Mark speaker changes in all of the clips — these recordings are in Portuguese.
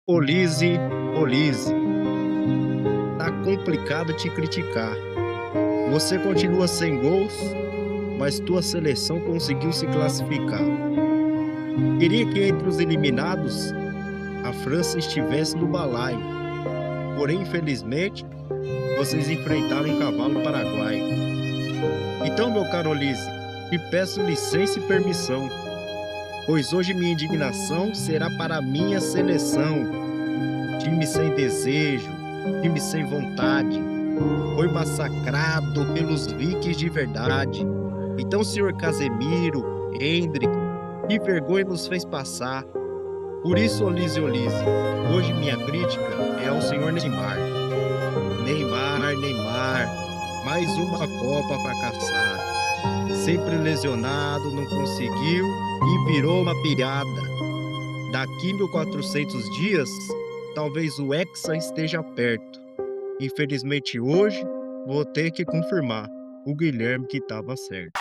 Speaker 1: Olise, Olise, tá complicado te criticar. Você continua sem gols, mas tua seleção conseguiu se classificar. Queria que entre os eliminados a França estivesse no balaio, porém, infelizmente, vocês enfrentaram um cavalo paraguaio. Então, meu caro Olise, te peço licença e permissão, pois hoje minha indignação será para a minha seleção. Time sem desejo, time sem vontade, foi massacrado pelos vikings de verdade. Então, senhor Casemiro, Hendrick, que vergonha nos fez passar. Por isso, Olise, hoje minha crítica é ao senhor Neymar. Neymar, mais uma Copa fracassada. Sempre lesionado, não conseguiu e virou uma piada. Daqui 1400 dias, talvez o Hexa esteja perto. Infelizmente hoje, vou ter que confirmar o Guilherme que estava certo.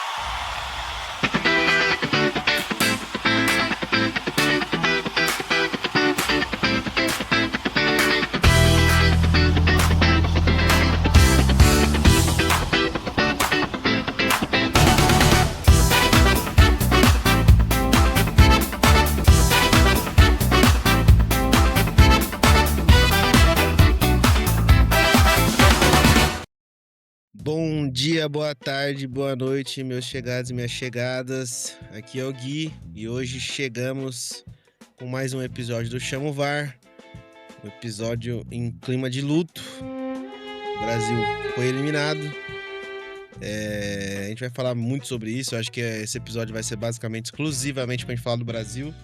Speaker 2: Bom dia, boa tarde, boa noite, meus chegados e minhas chegadas. Aqui é o Gui e hoje chegamos com mais um episódio do Chama o VAR. Um episódio em clima de luto. O Brasil foi eliminado. A gente vai falar muito sobre isso. Eu acho que esse episódio vai ser basicamente, exclusivamente pra gente falar do Brasil.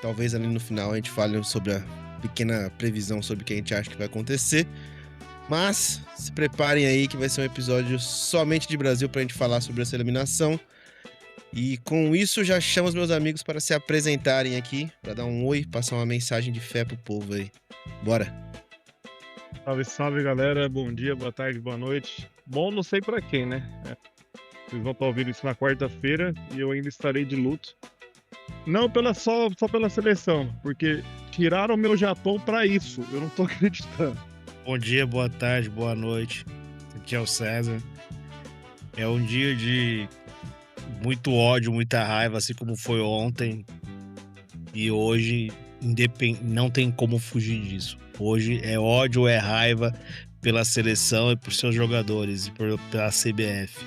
Speaker 2: Talvez ali no final a gente fale sobre a pequena previsão sobre o que a gente acha que vai acontecer. Mas se preparem aí que vai ser um episódio somente de Brasil pra gente falar sobre essa eliminação. E com isso já chamo os meus amigos para se apresentarem aqui, para dar um oi, passar uma mensagem de fé pro povo aí. Bora!
Speaker 3: Salve, salve, galera. Bom dia, boa tarde, boa noite. Bom, não sei pra quem, né? Vocês vão estar ouvindo isso na quarta-feira e eu ainda estarei de luto. Não só pela seleção, porque tiraram o meu Japão pra isso. Eu não tô acreditando.
Speaker 4: Bom dia, boa tarde, boa noite. Aqui é o César. É um dia de muito ódio, muita raiva, assim como foi ontem. E hoje não tem como fugir disso. Hoje é ódio, é raiva pela seleção e por seus jogadores e pela CBF.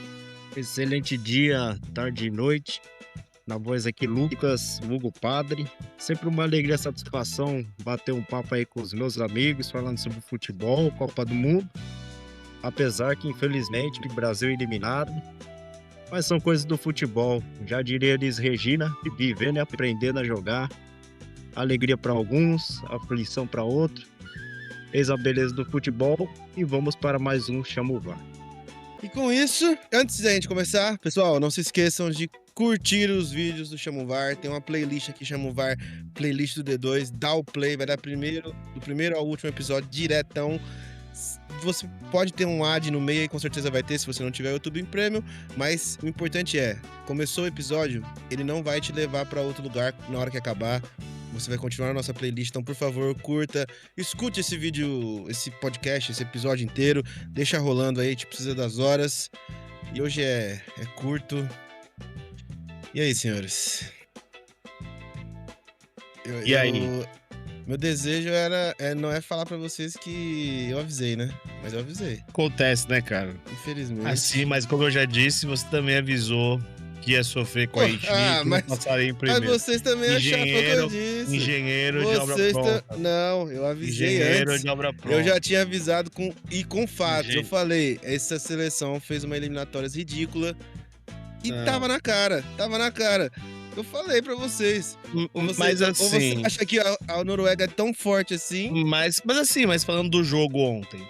Speaker 1: Excelente dia, tarde e noite. Na voz aqui, Lucas, Hugo Padre. Sempre uma alegria e satisfação bater um papo aí com os meus amigos, falando sobre futebol, Copa do Mundo. Apesar que, infelizmente, o Brasil é eliminado. Mas são coisas do futebol. Já diria Elis Regina, vivendo e aprendendo a jogar. Alegria para alguns, aflição para outros. Eis a beleza do futebol. E vamos para mais um Chama o VAR.
Speaker 2: E com isso, antes da gente começar, pessoal, não se esqueçam de curtir os vídeos do Chama o VAR. Tem uma playlist aqui, Chama o VAR, playlist do D2. Dá o play, vai dar do primeiro ao último episódio, diretão. Você pode ter um ad no meio aí, com certeza vai ter, se você não tiver o YouTube em Premium. Mas o importante é, começou o episódio, ele não vai te levar para outro lugar na hora que acabar. Você vai continuar na nossa playlist, então por favor, curta, escute esse vídeo, esse podcast, esse episódio inteiro. Deixa rolando aí, a gente precisa das horas. E hoje é curto. E aí, senhores?
Speaker 4: E aí?
Speaker 2: Meu desejo não é falar pra vocês que eu avisei, né? Mas eu avisei.
Speaker 4: Acontece, né, cara?
Speaker 2: Infelizmente.
Speaker 4: Assim, mas como eu já disse, você também avisou que ia sofrer com a Haiti, que não passaria em primeiro.
Speaker 2: Mas vocês também acharam que eu disse.
Speaker 4: Engenheiro de obra pronta.
Speaker 2: Não, eu avisei
Speaker 4: engenheiro
Speaker 2: antes.
Speaker 4: De obra pronta.
Speaker 2: Eu já tinha avisado com fatos. Eu falei, essa seleção fez uma eliminatória ridícula e tava na cara. Eu falei pra vocês.
Speaker 4: Mas assim...
Speaker 2: Ou você acha que a Noruega é tão forte assim?
Speaker 4: Mas falando do jogo ontem,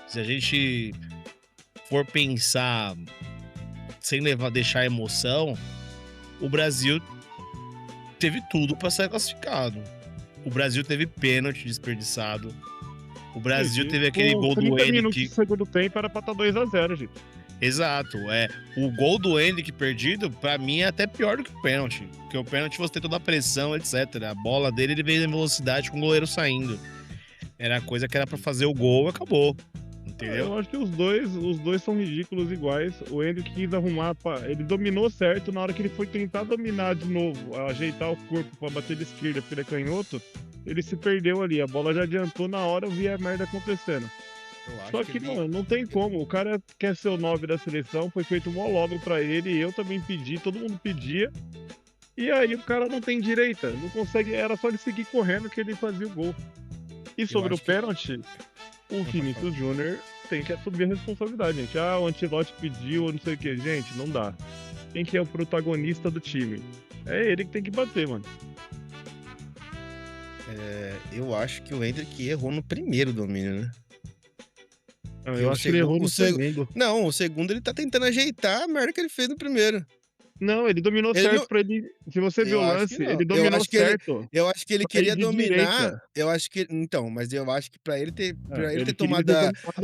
Speaker 4: se a gente for pensar sem deixar a emoção, o Brasil teve tudo pra ser classificado. O Brasil teve pênalti desperdiçado. O Brasil teve aquele gol do
Speaker 3: Hendrick. 30
Speaker 4: Hendrick.
Speaker 3: minutos do segundo tempo era pra estar 2-0, gente.
Speaker 4: Exato. O gol do Endrick perdido, pra mim, é até pior do que o pênalti. Porque o pênalti você tem toda a pressão, etc. A bola dele, ele veio em velocidade com o goleiro saindo. Era a coisa que era pra fazer o gol e acabou. Entendeu?
Speaker 3: Eu acho que os dois são ridículos iguais. O Endrick quis arrumar, ele dominou certo na hora que ele foi tentar dominar de novo, ajeitar o corpo pra bater de esquerda, porque ele é canhoto, ele se perdeu ali. A bola já adiantou na hora, eu vi a merda acontecendo. Só que não tem como. O cara quer ser o 9 da seleção, foi feito um monólogo pra ele, eu também pedi, todo mundo pedia. E aí o cara não tem direita, não consegue, era só ele seguir correndo que ele fazia o gol. E sobre o pênalti, o Vinícius Júnior tem que assumir a responsabilidade, gente. O Ancelotti pediu, não sei o que. Gente, não dá. Quem que é o protagonista do time? É ele que tem que bater, mano.
Speaker 1: Eu acho que o Endrick errou no primeiro domínio, né?
Speaker 3: Eu acho que ele errou no segundo.
Speaker 1: Não, o segundo ele tá tentando ajeitar a merda que ele fez no primeiro.
Speaker 3: Não, ele dominou
Speaker 1: Ele
Speaker 3: certo
Speaker 1: não-
Speaker 3: pra ele. Se você viu o
Speaker 1: Eu acho
Speaker 3: lance,
Speaker 1: que não.
Speaker 3: ele
Speaker 1: Eu
Speaker 3: dominou
Speaker 1: acho que ele-
Speaker 3: certo.
Speaker 1: Eu acho que ele
Speaker 3: Pra ir
Speaker 1: queria
Speaker 3: de
Speaker 1: dominar.
Speaker 3: direita.
Speaker 1: Eu acho que. Então, mas eu acho que pra ele ter
Speaker 3: Ele
Speaker 1: tomado.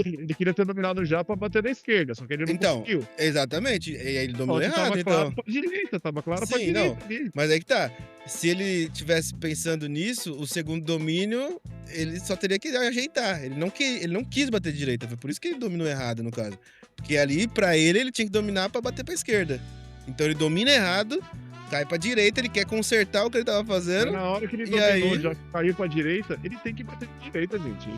Speaker 3: ele queria ter dominado já pra bater na esquerda, só que ele não
Speaker 1: Então,
Speaker 3: conseguiu.
Speaker 1: exatamente. E aí ele dominou
Speaker 3: Só que
Speaker 1: errado,
Speaker 3: tava
Speaker 1: então.
Speaker 3: claro pra direita, tava claro pra
Speaker 1: Sim,
Speaker 3: direita ali.
Speaker 1: Mas aí que tá. Se ele tivesse pensando nisso, o segundo domínio, ele só teria que ajeitar. Ele não quis bater de direita. Foi por isso que ele dominou errado, no caso. Porque ali, pra ele tinha que dominar pra bater pra esquerda. Então ele domina errado, cai pra direita, ele quer consertar o que ele tava fazendo.
Speaker 3: Na hora que ele
Speaker 1: E
Speaker 3: dominou,
Speaker 1: aí?
Speaker 3: já caiu pra direita, ele tem que bater de direita, gente.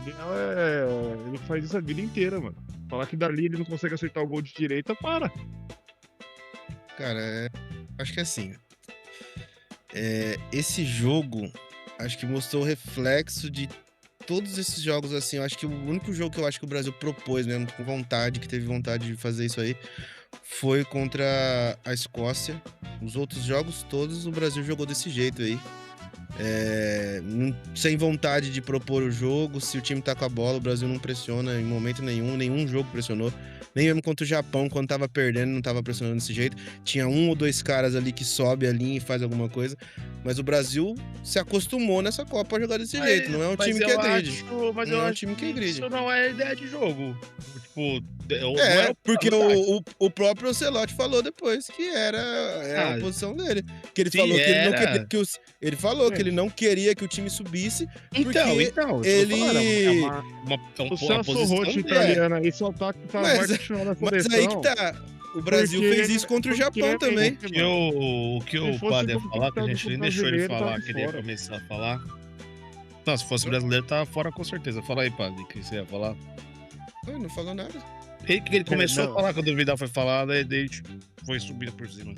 Speaker 3: Ele faz isso a vida inteira, mano. Falar que dali ele não consegue acertar o gol de direita, para.
Speaker 1: Cara, acho que assim. Esse jogo, acho que mostrou o reflexo de todos esses jogos, assim. Eu acho que o único jogo que eu acho que o Brasil propôs mesmo, com vontade, que teve vontade de fazer isso aí, foi contra a Escócia. Os outros jogos todos o Brasil jogou desse jeito aí. Sem vontade de propor o jogo. Se o time tá com a bola, o Brasil não pressiona em momento nenhum jogo pressionou. Nem mesmo contra o Japão, quando tava perdendo, não tava pressionando desse jeito. Tinha um ou dois caras ali que sobe a linha e faz alguma coisa. Mas o Brasil se acostumou nessa Copa a jogar desse jeito. Não é um time que agride.
Speaker 4: Mas
Speaker 1: Não
Speaker 4: eu
Speaker 1: é um
Speaker 4: acho
Speaker 1: time que
Speaker 4: que
Speaker 1: agride.
Speaker 4: isso não é ideia de jogo. Tipo, não é
Speaker 1: Porque o próprio Ancelotti falou depois que era a posição dele. Que ele
Speaker 4: sim,
Speaker 1: falou que ele não
Speaker 4: era.
Speaker 1: queria ele falou que ele não queria que o time subisse.
Speaker 4: Então,
Speaker 1: porque
Speaker 4: isso que eu
Speaker 1: ele-
Speaker 4: tô falando, é
Speaker 3: O
Speaker 4: uma
Speaker 3: Celso
Speaker 4: posição
Speaker 3: Rotti
Speaker 4: dele.
Speaker 3: italiana aí só tá com a
Speaker 1: Mas-
Speaker 3: parte final da
Speaker 1: Mas
Speaker 3: seleção.
Speaker 1: aí que tá. O Brasil
Speaker 3: Porque-
Speaker 1: fez isso contra o Japão
Speaker 3: porque-
Speaker 1: também.
Speaker 4: O que
Speaker 3: Se
Speaker 4: o
Speaker 3: fosse
Speaker 4: padre ia
Speaker 3: como
Speaker 4: falar, que a
Speaker 3: capitão
Speaker 4: gente
Speaker 3: do
Speaker 4: nem deixou ele
Speaker 3: brasileiro,
Speaker 4: falar,
Speaker 3: tava
Speaker 4: que ele ia
Speaker 3: fora.
Speaker 4: começar a falar. Não, se fosse brasileiro, tava fora com certeza. Fala aí, padre, o que você ia falar.
Speaker 1: Não falou nada.
Speaker 4: Ele começou
Speaker 2: não.
Speaker 4: a falar quando o Vidal foi falar, daí ele foi subindo por cima.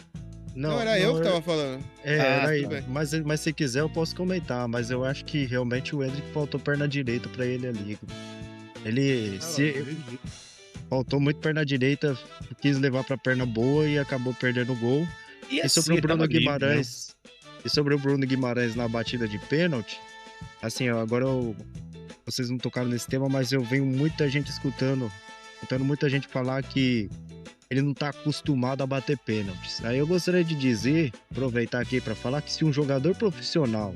Speaker 1: Não, era eu que tava falando.
Speaker 2: Era aí.
Speaker 1: tudo bem.
Speaker 2: Mas se quiser eu posso comentar, mas eu acho que realmente o Endrick faltou perna direita pra ele ali. Faltou muito perna direita, quis levar pra perna boa e acabou perdendo o gol. E sobre o Bruno Guimarães, na batida de pênalti, assim, ó, vocês não tocaram nesse tema, mas eu venho muita gente escutando muita gente falar que ele não tá acostumado a bater pênaltis. Aí eu gostaria de dizer, aproveitar aqui pra falar que se um jogador profissional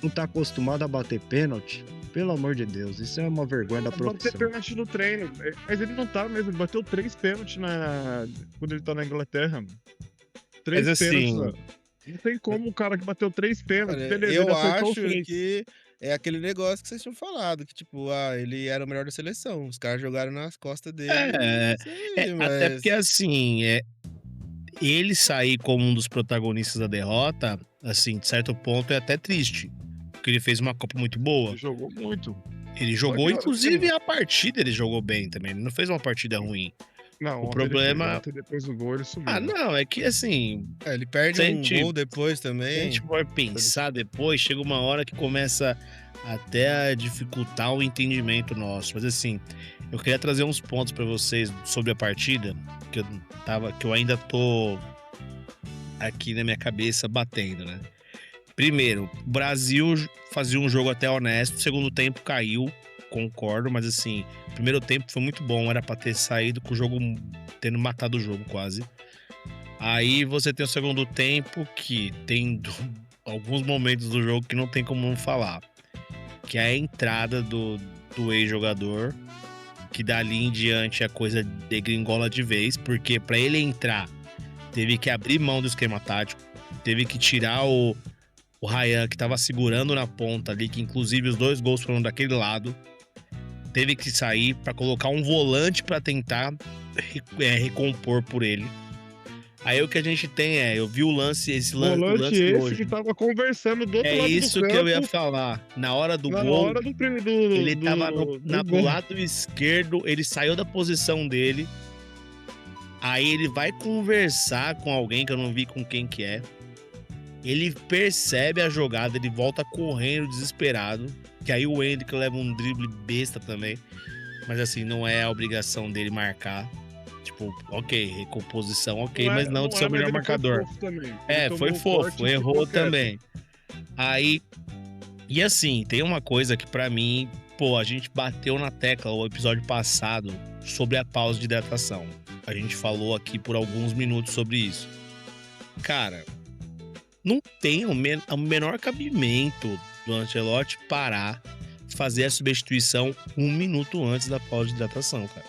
Speaker 2: não tá acostumado a bater pênalti, pelo amor de Deus, isso é uma vergonha da
Speaker 3: Bater
Speaker 2: profissão.
Speaker 3: pênalti no treino. Mas ele não tá mesmo, ele bateu 3 pênaltis quando ele tá na Inglaterra, mano. 3
Speaker 4: Mas assim-
Speaker 3: pênaltis, mano. Não tem como um cara que bateu 3 pênaltis,
Speaker 1: Olha,
Speaker 3: beleza,
Speaker 1: eu
Speaker 3: ele acertou
Speaker 1: acho
Speaker 3: os 3.
Speaker 1: que é aquele negócio que vocês tinham falado, que tipo, ele era o melhor da seleção. Os caras jogaram nas costas dele. Isso aí,
Speaker 4: Até
Speaker 1: mas-
Speaker 4: porque assim, ele sair como um dos protagonistas da derrota, assim, de certo ponto é até triste. Porque ele fez uma Copa muito boa.
Speaker 3: Ele jogou muito.
Speaker 4: Ele jogou,
Speaker 3: Só que,
Speaker 4: inclusive, a partida ele jogou bem também. Ele não fez uma partida ruim.
Speaker 3: Não,
Speaker 4: O
Speaker 3: ontem
Speaker 4: problema-
Speaker 3: ele fez, ontem depois do gol ele subiu.
Speaker 4: Ah, não, é que assim,
Speaker 1: ele perde
Speaker 4: Sente-
Speaker 1: um gol depois
Speaker 4: se a
Speaker 1: também.
Speaker 4: gente for pensar depois, chega uma hora que começa até a dificultar o entendimento nosso. Mas assim, eu queria trazer uns pontos pra vocês sobre a partida, que eu ainda tô aqui na minha cabeça batendo, né? Primeiro, o Brasil fazia um jogo até honesto, segundo tempo caiu, concordo, mas assim, o primeiro tempo foi muito bom, era pra ter saído com o jogo, tendo matado o jogo quase. Aí você tem o segundo tempo, que tem alguns momentos do jogo que não tem como não falar. Que é a entrada do ex-jogador que dali em diante a coisa degringola de vez, porque pra ele entrar, teve que abrir mão do esquema tático, teve que tirar o Ryan, que tava segurando na ponta ali, que inclusive os 2 gols foram daquele lado, teve que sair pra colocar um volante pra tentar recompor por ele. Aí o que a gente tem eu vi o lance
Speaker 3: Volante esse
Speaker 4: hoje.
Speaker 3: que tava conversando do outro lado do
Speaker 4: Isso
Speaker 3: campo.
Speaker 4: que eu ia falar. Na hora do
Speaker 3: Na
Speaker 4: gol,
Speaker 3: hora do
Speaker 4: ele tava
Speaker 3: do
Speaker 4: do
Speaker 3: gol.
Speaker 4: lado esquerdo, ele saiu da posição dele. Aí ele vai conversar com alguém que eu não vi com quem que é. Ele percebe a jogada, ele volta correndo desesperado. Que aí o Endrick leva um drible besta também. Mas assim, não é a obrigação dele marcar. Tipo, ok, recomposição, ok, mas não de ser o melhor marcador. Foi fofo, errou também. Aí, e assim, tem uma coisa que pra mim, a gente bateu na tecla o episódio passado sobre a pausa de hidratação. A gente falou aqui por alguns minutos sobre isso. Cara, não tem o menor cabimento do Ancelotti parar, fazer a substituição 1 minuto antes da pausa de hidratação, cara.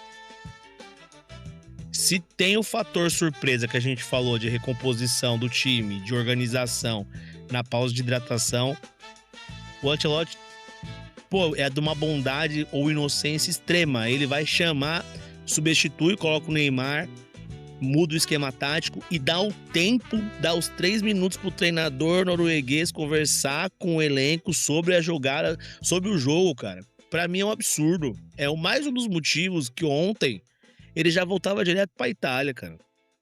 Speaker 4: Se tem o fator surpresa que a gente falou de recomposição do time, de organização na pausa de hidratação, o Ancelotti, é de uma bondade ou inocência extrema. Ele vai chamar, substitui, coloca o Neymar, muda o esquema tático e dá o tempo, dá os 3 minutos pro treinador norueguês conversar com o elenco sobre a jogada, sobre o jogo, cara. Pra mim é um absurdo. É mais um dos motivos que ontem ele já voltava direto pra Itália, cara.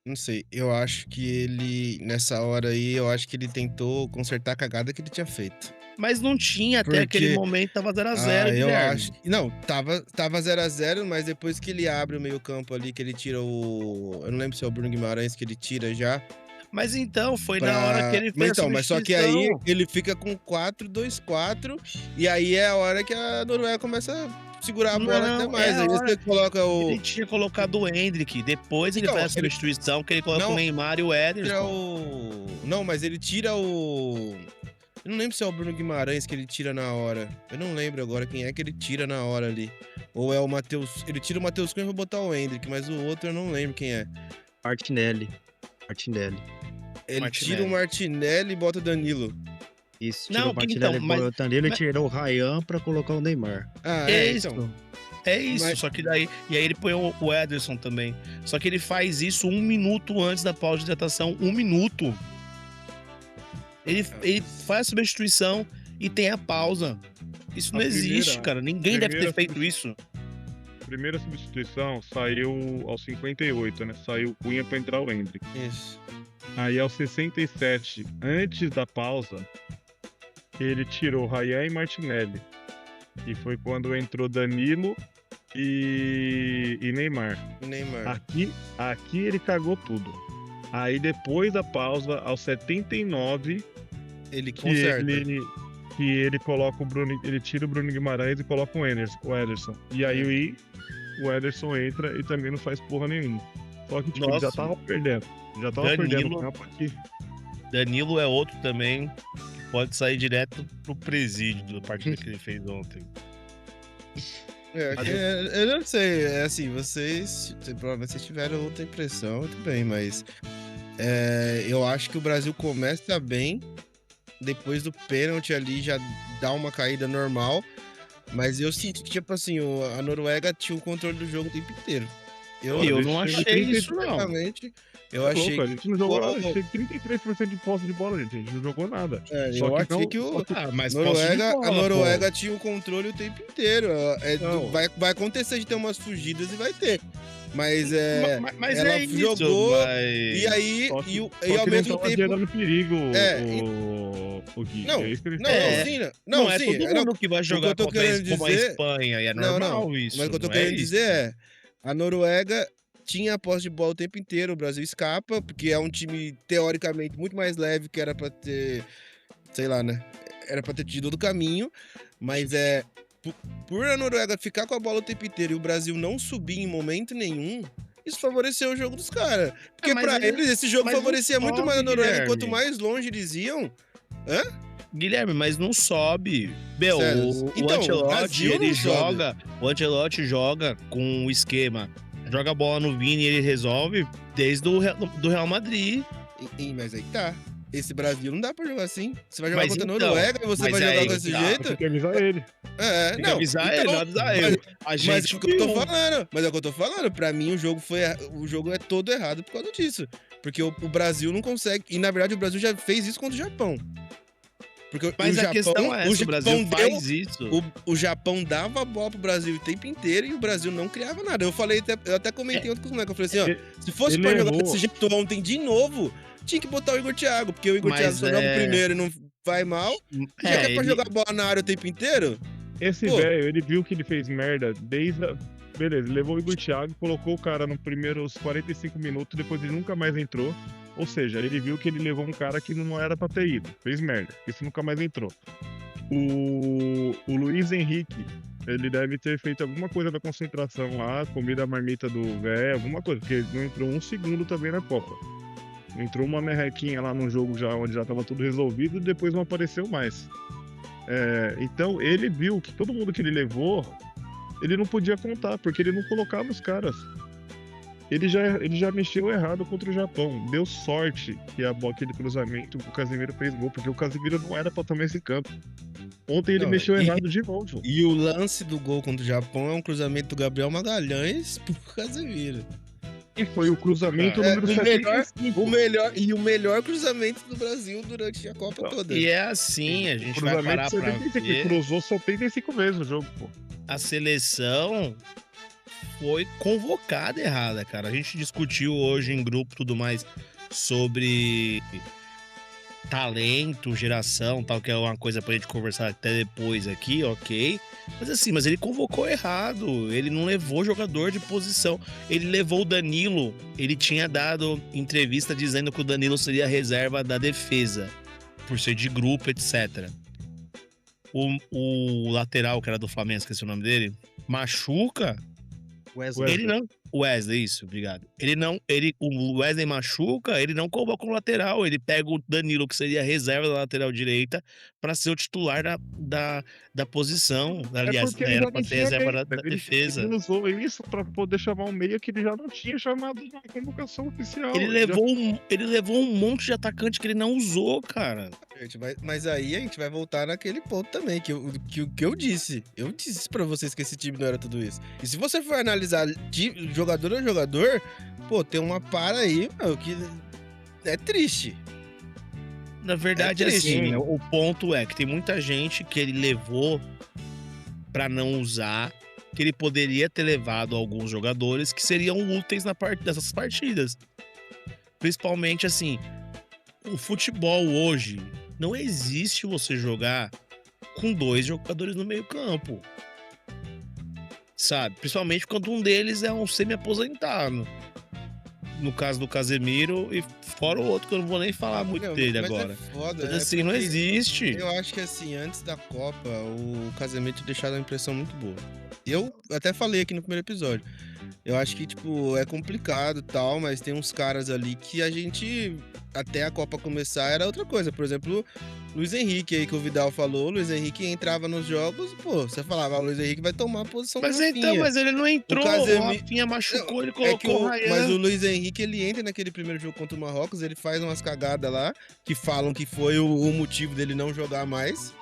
Speaker 2: Não sei, eu acho que ele, nessa hora aí, eu acho que ele tentou consertar a cagada que ele tinha feito.
Speaker 4: Mas não tinha, até
Speaker 2: Porque-
Speaker 4: aquele momento tava 0x0,
Speaker 2: eu
Speaker 4: Guilherme.
Speaker 2: acho. Não, tava 0x0, mas depois que ele abre o meio-campo ali, que ele tira o. Eu não lembro se é o Bruno Guimarães que ele tira já.
Speaker 4: Mas então, foi na hora que ele fez
Speaker 2: Então,
Speaker 4: a
Speaker 2: mas só que aí
Speaker 4: substituição.
Speaker 2: ele fica com 4-2-4, e aí é a hora que a Noruega começa a segurar a bola
Speaker 4: Não,
Speaker 2: até mais.
Speaker 4: é a
Speaker 2: Aí
Speaker 4: hora-
Speaker 2: você coloca o.
Speaker 4: Ele tinha colocado o Endrick, depois ele
Speaker 2: Então,
Speaker 4: faz a
Speaker 2: ele-
Speaker 4: substituição, que ele coloca
Speaker 2: Não,
Speaker 4: o Neymar e o
Speaker 2: Tira
Speaker 4: Ederson.
Speaker 2: o. Não, mas ele tira o. Eu não lembro se é o Bruno Guimarães que ele tira na hora. Eu não lembro agora quem é que ele tira na hora ali. Ou é o Matheus. Ele tira o Matheus Cunha e vai botar o Hendrick, mas o outro eu não lembro quem é.
Speaker 1: Martinelli.
Speaker 2: Ele
Speaker 4: Martinelli.
Speaker 2: tira o Martinelli e bota o Danilo.
Speaker 1: Isso,
Speaker 4: Não,
Speaker 1: tirou o Martinelli,
Speaker 4: então, mas-
Speaker 1: o Danilo e
Speaker 4: mas-
Speaker 1: tirou o Ryan pra colocar o Neymar.
Speaker 2: Ah,
Speaker 4: É
Speaker 2: então.
Speaker 4: isso. É isso,
Speaker 2: Mas-
Speaker 4: só que daí... E aí ele põe o Ederson também. Só que ele faz isso 1 minuto antes da pausa de hidratação. 1 minuto. Ele faz a substituição e tem a pausa. Isso não
Speaker 3: A
Speaker 4: existe,
Speaker 3: primeira-
Speaker 4: cara. Ninguém deve ter
Speaker 3: primeira
Speaker 4: feito isso.
Speaker 3: Primeira substituição saiu aos 58, né? Saiu o Cunha pra entrar o Endrick.
Speaker 2: Isso.
Speaker 3: Aí aos 67, antes da pausa, ele tirou Ryan e Martinelli. E foi quando entrou Danilo e Neymar.
Speaker 2: O Neymar.
Speaker 3: Aqui ele cagou tudo. Aí depois da pausa, aos 79,
Speaker 2: Ele
Speaker 3: que
Speaker 2: conserta.
Speaker 3: ele coloca o Bruno, ele tira o Bruno Guimarães e coloca o Ederson. E aí o Ederson entra e também não faz porra nenhuma. Só que tipo, ele já
Speaker 4: Nossa.
Speaker 3: tava perdendo. Já tava
Speaker 4: Danilo.
Speaker 3: perdendo o campo aqui.
Speaker 4: Danilo é outro também que pode sair direto pro presídio da partida que ele fez ontem.
Speaker 2: Eu não sei, é assim, vocês provavelmente tiveram outra impressão, muito bem, mas eu acho que o Brasil começa bem, depois do pênalti ali já dá uma caída normal, mas eu senti que, tipo assim, a Noruega tinha o controle do jogo o tempo inteiro.
Speaker 4: Eu não achei isso, não.
Speaker 2: Sinceramente, eu
Speaker 3: Tá
Speaker 2: achei
Speaker 3: louco, a gente não jogou
Speaker 2: Pô,
Speaker 3: nada. A gente teve 33% de posse de bola, gente. A gente não jogou nada.
Speaker 2: eu achei que o
Speaker 4: Ah, mas
Speaker 2: a Noruega tinha o controle o tempo inteiro.
Speaker 3: Não.
Speaker 2: Vai acontecer de ter umas fugidas e vai ter. Mas
Speaker 4: Mas
Speaker 2: ela
Speaker 4: é isso,
Speaker 2: jogou,
Speaker 4: mas...
Speaker 2: e aí,
Speaker 3: Só que-
Speaker 2: e
Speaker 3: Só
Speaker 2: ao
Speaker 3: que
Speaker 2: mesmo
Speaker 3: ele tava
Speaker 2: tempo.
Speaker 3: gerando perigo,
Speaker 2: É,
Speaker 3: o Gui.
Speaker 2: Não,
Speaker 3: É isso que ele
Speaker 2: Não,
Speaker 4: É.
Speaker 2: sim,
Speaker 4: Não, é
Speaker 2: sim,
Speaker 4: todo mundo que vai jogar
Speaker 2: tô
Speaker 4: contra
Speaker 2: querendo
Speaker 4: como a
Speaker 2: dizer-
Speaker 4: Espanha, e é
Speaker 2: Não,
Speaker 4: normal isso.
Speaker 2: Mas o que eu tô
Speaker 4: não é
Speaker 2: querendo
Speaker 4: isso.
Speaker 2: dizer é: a Noruega tinha a posse de bola o tempo inteiro, o Brasil escapa, porque é um time teoricamente muito mais leve que era pra ter, sei lá, né? Era pra ter tido do caminho, mas por a Noruega ficar com a bola o tempo inteiro e o Brasil não subir em momento nenhum, isso favoreceu o jogo dos caras. Porque
Speaker 4: mas
Speaker 2: pra
Speaker 4: ele-
Speaker 2: eles esse jogo
Speaker 4: mas não
Speaker 2: favorecia muito mais a
Speaker 4: sobe,
Speaker 2: Noruega,
Speaker 4: Guilherme.
Speaker 2: quanto mais longe eles iam.
Speaker 4: Guilherme, mas não sobe. Meu,
Speaker 2: César,
Speaker 4: o
Speaker 2: então, o
Speaker 4: Ancelotti,
Speaker 2: Brasil
Speaker 4: ele
Speaker 2: não sobe.
Speaker 4: joga. O Ancelotti joga com o esquema. Joga a bola no Vini e ele resolve desde o do Real Madrid.
Speaker 2: Mas aí tá. Esse Brasil não dá pra jogar assim. Você vai jogar
Speaker 4: Mas
Speaker 2: contra a
Speaker 4: então,
Speaker 2: Noruega e você
Speaker 4: mas
Speaker 2: vai
Speaker 4: aí
Speaker 2: jogar com esse
Speaker 4: tá.
Speaker 2: jeito?
Speaker 3: Tem que avisar ele.
Speaker 2: É,
Speaker 4: Tem que
Speaker 2: não.
Speaker 4: avisar
Speaker 2: então,
Speaker 4: ele, não avisar
Speaker 2: mas-
Speaker 4: eu. A
Speaker 2: Mas
Speaker 4: gente
Speaker 2: é o que eu tô
Speaker 4: viu.
Speaker 2: falando. Mas é o que eu tô falando. Pra mim, o jogo é todo errado por causa disso. Porque o Brasil não consegue. E na verdade, o Brasil já fez isso contra o Japão. Porque
Speaker 4: Mas
Speaker 2: o
Speaker 4: a
Speaker 2: Japão,
Speaker 4: questão é essa, o Brasil
Speaker 2: Japão
Speaker 4: faz isso.
Speaker 2: o Japão dava a bola pro Brasil o tempo inteiro e o Brasil não criava nada. Eu até comentei ontem com os moleques. Eu falei assim, ó, se fosse
Speaker 3: ele
Speaker 2: pra jogar
Speaker 3: errou.
Speaker 2: desse jeito ontem de novo, tinha que botar o Igor Thiago, porque o Igor
Speaker 4: Mas
Speaker 2: Thiago só joga o
Speaker 4: é-
Speaker 2: primeiro e não vai mal. Já que é pra
Speaker 4: ele-
Speaker 2: jogar bola na área o tempo inteiro?
Speaker 3: Esse
Speaker 2: Pô.
Speaker 3: velho, ele viu que ele fez merda desde a... Beleza, levou o Igor Thiago, colocou o cara nos primeiros 45 minutos, depois ele nunca mais entrou. Ou seja, ele viu que ele levou um cara que não era pra ter ido. Fez merda, esse nunca mais entrou. O Luiz Henrique, ele deve ter feito alguma coisa da concentração lá, comido a marmita do velho, alguma coisa, porque ele não entrou um segundo também na Copa. Entrou uma merrequinha lá no jogo já, onde já tava tudo resolvido, e depois não apareceu mais. Então ele viu que todo mundo que ele levou, ele não podia contar, porque ele não colocava os caras. Ele já mexeu errado contra o Japão. Deu sorte que aquele cruzamento o Casemiro fez gol, porque o Casemiro não era pra tomar esse campo. Ontem ele
Speaker 2: Não,
Speaker 3: mexeu
Speaker 2: e-
Speaker 3: errado de novo.
Speaker 2: E o lance do gol contra o Japão é um cruzamento do Gabriel Magalhães pro Casemiro.
Speaker 3: E foi o cruzamento
Speaker 2: É,
Speaker 3: número
Speaker 2: o melhor-
Speaker 3: 75.
Speaker 2: O melhor cruzamento do Brasil durante a Copa toda.
Speaker 4: E é assim, a gente vai
Speaker 3: Cruzamento
Speaker 4: parar pra
Speaker 3: 75, ele
Speaker 4: ver.
Speaker 3: cruzou 75 vezes o jogo, pô.
Speaker 4: A seleção foi convocada errada, cara. A gente discutiu hoje em grupo e tudo mais sobre talento, geração, tal, que é uma coisa pra gente conversar até depois aqui, ok. Mas ele convocou errado. Ele não levou jogador de posição. Ele levou o Danilo. Ele tinha dado entrevista dizendo que o Danilo seria a reserva da defesa, por ser de grupo, etc. O lateral, que era do Flamengo, esqueci o nome dele, machuca.
Speaker 1: Wesley.
Speaker 4: Ele não. Wesley, isso, obrigado. O Wesley machuca, ele não convoca o lateral. Ele pega o Danilo, que seria a reserva da lateral direita, pra ser o titular da posição. Aliás,
Speaker 3: porque ele
Speaker 4: era
Speaker 3: já
Speaker 4: pra
Speaker 3: não
Speaker 4: ser
Speaker 3: tinha
Speaker 4: reserva
Speaker 3: meia.
Speaker 4: da
Speaker 3: Ele
Speaker 4: defesa.
Speaker 3: usou isso pra poder chamar um meia que ele já não tinha chamado na convocação oficial.
Speaker 4: Ele levou um monte de atacante que ele não usou, cara.
Speaker 2: Mas aí a gente vai voltar naquele ponto também, que eu disse. Eu disse pra vocês que esse time não era tudo isso. E se você for analisar de jogador a jogador, pô, tem uma para aí, meu, que é triste.
Speaker 4: Na verdade,
Speaker 2: É triste,
Speaker 4: assim,
Speaker 3: hein?
Speaker 4: o ponto é que tem muita gente que ele levou pra não usar, que ele poderia ter levado alguns jogadores que seriam úteis nessas partidas. Principalmente, assim, o futebol hoje, não existe você jogar com 2 jogadores no meio campo. Sabe? Principalmente quando um deles é um semi-aposentado. No caso do Casemiro, e fora o outro, que eu não vou nem falar muito
Speaker 2: Não,
Speaker 4: dele
Speaker 2: mas
Speaker 4: agora.
Speaker 2: É foda,
Speaker 4: Mas
Speaker 2: é
Speaker 4: assim, não
Speaker 2: porque
Speaker 4: existe.
Speaker 2: Eu acho que assim, antes da Copa, o casamento tinha deixado uma impressão muito boa. Eu até falei aqui no primeiro episódio. Eu acho que, tipo, é complicado e tal, mas tem uns caras ali que a gente, até a Copa começar, era outra coisa. Por exemplo, Luiz Henrique aí, que o Vidal falou. O Luiz Henrique entrava nos jogos, pô, você falava, o Luiz Henrique vai tomar a posição do
Speaker 4: Mas
Speaker 2: Rafinha.
Speaker 4: então, mas ele não entrou. O
Speaker 2: Casemiro-
Speaker 4: Rafinha machucou, ele
Speaker 2: É que
Speaker 4: colocou o Ryan.
Speaker 2: mas o Luiz Henrique, ele entra naquele primeiro jogo contra o Marrocos, ele faz umas cagadas lá, que falam que foi o motivo dele não jogar mais.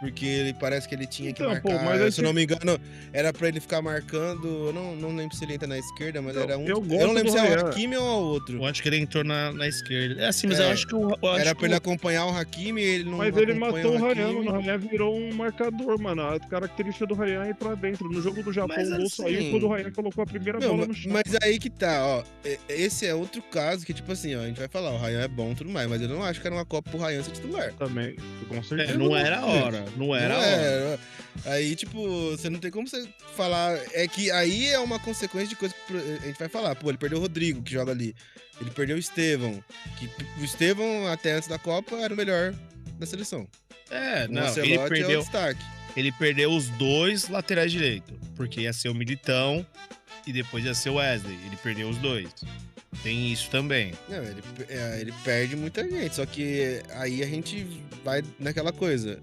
Speaker 2: Porque ele parece que ele tinha que
Speaker 3: Então, pô,
Speaker 2: marcar,
Speaker 3: mas aí
Speaker 2: se eu não me engano, era pra ele ficar marcando, eu não lembro se ele entra na esquerda, mas era um...
Speaker 3: eu
Speaker 2: Eu
Speaker 3: gosto
Speaker 2: não lembro
Speaker 3: do
Speaker 2: se é o
Speaker 3: Ryan.
Speaker 2: Hakimi ou o outro.
Speaker 4: Eu acho que ele entrou na esquerda. É assim, mas
Speaker 2: É,
Speaker 4: eu acho que o. eu acho
Speaker 2: Era
Speaker 4: que
Speaker 2: pra ele acompanhar o Hakimi, ele não
Speaker 3: Mas ele
Speaker 2: acompanha
Speaker 3: matou o Ryan,
Speaker 2: Hakimi.
Speaker 3: o Ryan virou um marcador, mano. A característica do Ryan é ir pra dentro. No jogo do Japão,
Speaker 4: Mas
Speaker 3: o gol
Speaker 4: assim-
Speaker 3: saiu quando o Ryan colocou a primeira
Speaker 2: Meu,
Speaker 3: bola no chão.
Speaker 2: mas aí que tá, ó. Esse é outro caso que, tipo assim, ó, a gente vai falar, o Ryan é bom e tudo mais, mas eu não acho que era uma Copa pro Ryan ser titular.
Speaker 3: Também, com certeza.
Speaker 4: Não era a hora. Não era a hora.
Speaker 2: Aí, tipo, você não tem como você falar. É que aí é uma consequência de coisa que a gente vai falar. Pô, ele perdeu o Rodrigo, que joga ali. Ele perdeu o Estevão. Que o Estevão, até antes da Copa, era o melhor da seleção.
Speaker 4: É,
Speaker 2: O
Speaker 4: não.
Speaker 2: Ancelotti é o
Speaker 4: Ele
Speaker 2: destaque.
Speaker 4: perdeu os 2 laterais direitos. Porque ia ser o Militão e depois ia ser o Wesley. Ele perdeu os 2. Tem isso também.
Speaker 2: Não, ele perde muita gente, só que aí a gente vai naquela coisa.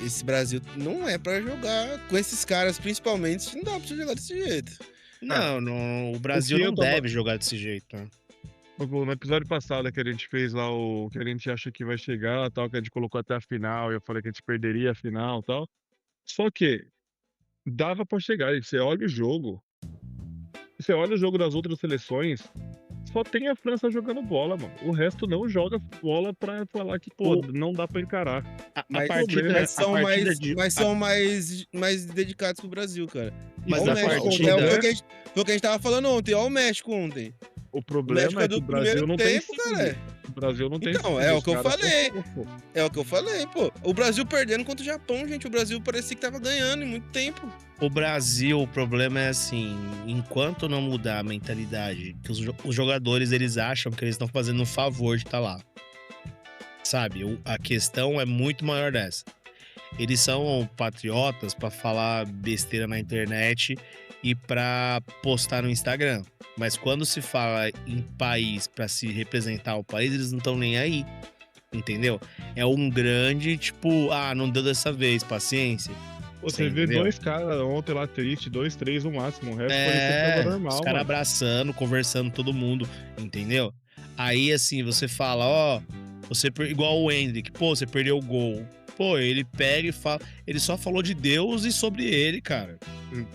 Speaker 2: Esse Brasil não é pra jogar com esses caras, principalmente, não dá pra você jogar desse jeito.
Speaker 4: Não, o Brasil
Speaker 3: que
Speaker 4: não
Speaker 3: eu tava-
Speaker 4: deve jogar desse jeito, né?
Speaker 3: No episódio passado que a gente fez lá, o que a gente acha que vai chegar, tal, que a gente colocou até a final, e eu falei que a gente perderia a final e tal. Só que dava pra chegar. E você olha o jogo das outras seleções, só tem a França jogando bola, mano. O resto não joga bola pra falar que, pô, não dá pra encarar.
Speaker 2: Mas,
Speaker 3: partida-
Speaker 2: mas são,
Speaker 4: a partida
Speaker 2: mais,
Speaker 4: de-
Speaker 2: mas são mais dedicados que o Brasil, cara.
Speaker 4: Mas
Speaker 2: Ó o
Speaker 4: a
Speaker 2: México,
Speaker 4: partida-
Speaker 2: foi o que a gente tava falando ontem, ó o México ontem.
Speaker 3: O
Speaker 2: O
Speaker 3: problema
Speaker 2: México
Speaker 3: é
Speaker 2: é
Speaker 3: que
Speaker 2: do
Speaker 3: o Brasil
Speaker 2: primeiro
Speaker 3: não
Speaker 2: tempo,
Speaker 3: tem
Speaker 2: cara.
Speaker 3: sangue. O Brasil não tem
Speaker 2: Então,
Speaker 3: sangue,
Speaker 2: é o
Speaker 3: os
Speaker 2: que eu
Speaker 3: caras são
Speaker 2: falei.
Speaker 3: fofos.
Speaker 2: É o que eu falei, pô. O Brasil perdendo contra o Japão, gente. O Brasil parecia que tava ganhando em muito tempo.
Speaker 4: O Brasil, o problema é assim, enquanto não mudar a mentalidade, que os jogadores eles acham que eles estão fazendo um favor de estar lá. Sabe? A questão é muito maior dessa. Eles são patriotas pra falar besteira na internet e pra postar no Instagram. Mas quando se fala em país pra se representar o país, eles não estão nem aí. Entendeu? É um grande, tipo, não deu dessa vez, paciência.
Speaker 3: Você vê
Speaker 4: entendeu?
Speaker 3: 2 caras ontem lá triste, 2, 3 no máximo. O resto parecia que
Speaker 4: É,
Speaker 3: tava normal,
Speaker 4: os caras
Speaker 3: mano.
Speaker 4: abraçando, conversando todo mundo, entendeu? Aí, assim, você fala, ó, igual o Hendrick, pô, você perdeu o gol. Pô, ele pega e fala, ele só falou de Deus e sobre ele, cara.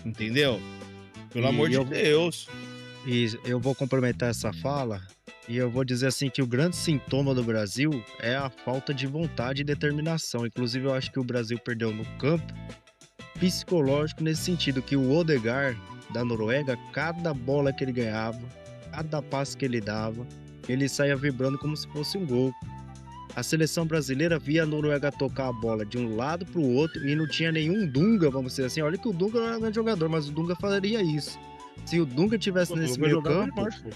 Speaker 4: Entendeu? Pelo
Speaker 1: E
Speaker 4: amor de
Speaker 1: eu-
Speaker 4: Deus.
Speaker 1: E eu vou complementar essa fala e eu vou dizer assim que o grande sintoma do Brasil é a falta de vontade e determinação. Inclusive, eu acho que o Brasil perdeu no campo psicológico nesse sentido, que o Odegaard da Noruega, cada bola que ele ganhava, cada passe que ele dava, ele saía vibrando como se fosse um gol. A seleção brasileira via a Noruega tocar a bola de um lado para o outro e não tinha nenhum Dunga, vamos dizer assim. Olha que o Dunga não era grande jogador, mas o Dunga faria isso. Se o Dunga tivesse
Speaker 3: Pô,
Speaker 1: nesse
Speaker 3: vai
Speaker 1: meio
Speaker 3: jogar
Speaker 1: campo,
Speaker 3: demais, pô.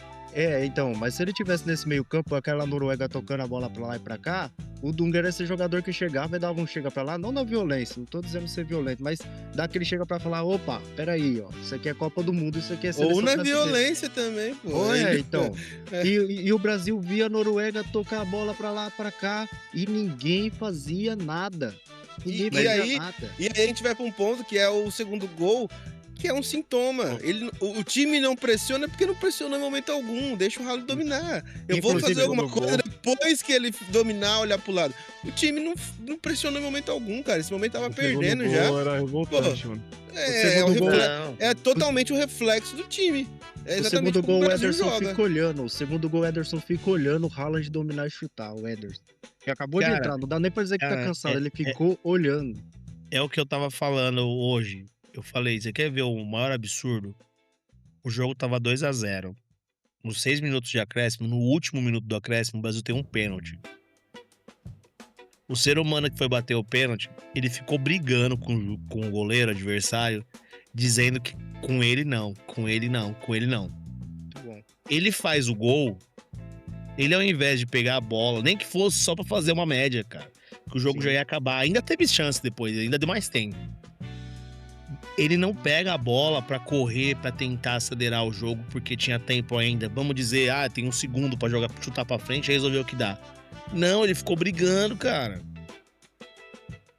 Speaker 1: então, mas se ele tivesse nesse meio campo, aquela Noruega tocando a bola pra lá e pra cá, o Dunga era esse jogador que chegava e dava um chega pra lá, não na violência, não tô dizendo ser violento, mas dá aquele chega pra falar, opa, peraí, ó, isso aqui é Copa do Mundo, isso aqui é seleção
Speaker 2: Ou na
Speaker 1: brasileira.
Speaker 2: violência também, pô.
Speaker 1: Então. E o Brasil via a Noruega tocar a bola pra lá, pra cá, e ninguém fazia nada. Ninguém
Speaker 2: E
Speaker 1: fazia
Speaker 2: aí-
Speaker 1: nada.
Speaker 2: E aí a gente vai pra um ponto que é o segundo gol, que é um sintoma. O time não pressiona porque não pressiona em momento algum, deixa o Ralo dominar. Eu vou
Speaker 1: Inclusive,
Speaker 2: fazer alguma
Speaker 3: no gol-
Speaker 2: coisa depois que ele dominar, olhar pro lado. O time não pressiona em momento algum, cara. Esse momento tava
Speaker 3: O segundo
Speaker 2: perdendo
Speaker 3: gol
Speaker 2: já.
Speaker 3: Era revoltante, mano.
Speaker 1: segundo gol-
Speaker 4: Não.
Speaker 2: É totalmente o reflexo do time. É
Speaker 1: O
Speaker 2: exatamente
Speaker 1: segundo
Speaker 2: como
Speaker 1: gol,
Speaker 2: o
Speaker 1: o
Speaker 2: Brasil
Speaker 1: Ederson
Speaker 2: joga.
Speaker 1: fica olhando. O segundo gol, o Ederson fica olhando o Haaland dominar e chutar, o Ederson. Que acabou de
Speaker 4: Cara,
Speaker 1: entrar, não dá nem pra dizer que tá
Speaker 4: cara,
Speaker 1: cansado, ele ficou olhando.
Speaker 4: É o que eu tava falando hoje. Eu falei, você quer ver o maior absurdo? O jogo tava 2-0. Nos 6 minutos de acréscimo, no último minuto do acréscimo, o Brasil tem um pênalti. O ser humano que foi bater o pênalti, ele ficou brigando com o goleiro adversário, dizendo que com ele não, com ele não, com ele não.
Speaker 2: Muito bom.
Speaker 4: Ele faz o gol, ele ao invés de pegar a bola, nem que fosse só pra fazer uma média, cara, que o jogo já ia acabar. Ainda teve chance depois, ainda deu mais tempo. Ele não pega a bola pra correr, pra tentar acelerar o jogo, porque tinha tempo ainda. Vamos dizer, tem um segundo pra jogar, chutar pra frente e resolver o que dá. Não, ele ficou brigando, cara.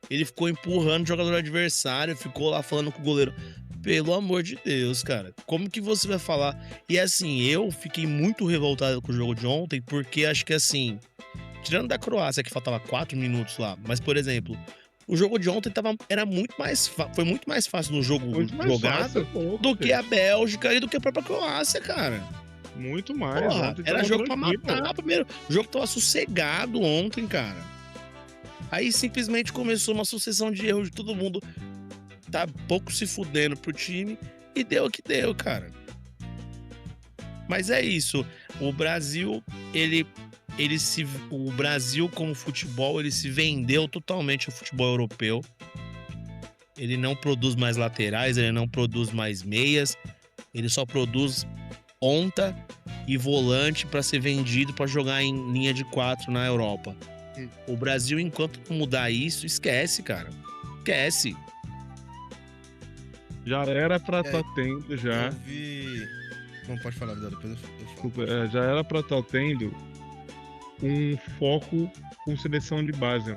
Speaker 4: Ele ficou empurrando o jogador adversário, ficou lá falando com o goleiro. Pelo amor de Deus, cara. Como que você vai falar? E assim, eu fiquei muito revoltado com o jogo de ontem, porque acho que assim, tirando da Croácia, que faltava 4 minutos lá, mas, por exemplo, o jogo de ontem era muito mais foi muito mais fácil no jogo
Speaker 3: Muito mais
Speaker 4: jogado
Speaker 3: fácil, pô,
Speaker 4: do que a Bélgica e do que a própria Croácia, cara.
Speaker 3: Muito mais.
Speaker 4: Porra,
Speaker 3: ontem
Speaker 4: era
Speaker 3: tava
Speaker 4: jogo pra
Speaker 3: tranquilo.
Speaker 4: matar primeiro. O jogo tava sossegado ontem, cara. Aí simplesmente começou uma sucessão de erros de todo mundo. Tá pouco se fudendo pro time e deu o que deu, cara. Mas é isso. O Brasil, o Brasil como futebol, ele se vendeu totalmente ao futebol europeu. Ele não produz mais laterais, ele não produz mais meias, ele só produz ponta e volante para ser vendido para jogar em linha de 4 na Europa. O Brasil, enquanto não mudar isso, esquece, cara. Esquece.
Speaker 3: Já era pra
Speaker 2: É.
Speaker 3: estar tendo já.
Speaker 2: Eu vi Não pode falar, Vidal, depois eu falo.
Speaker 3: Desculpa, já era pra estar tendo um foco com seleção de base.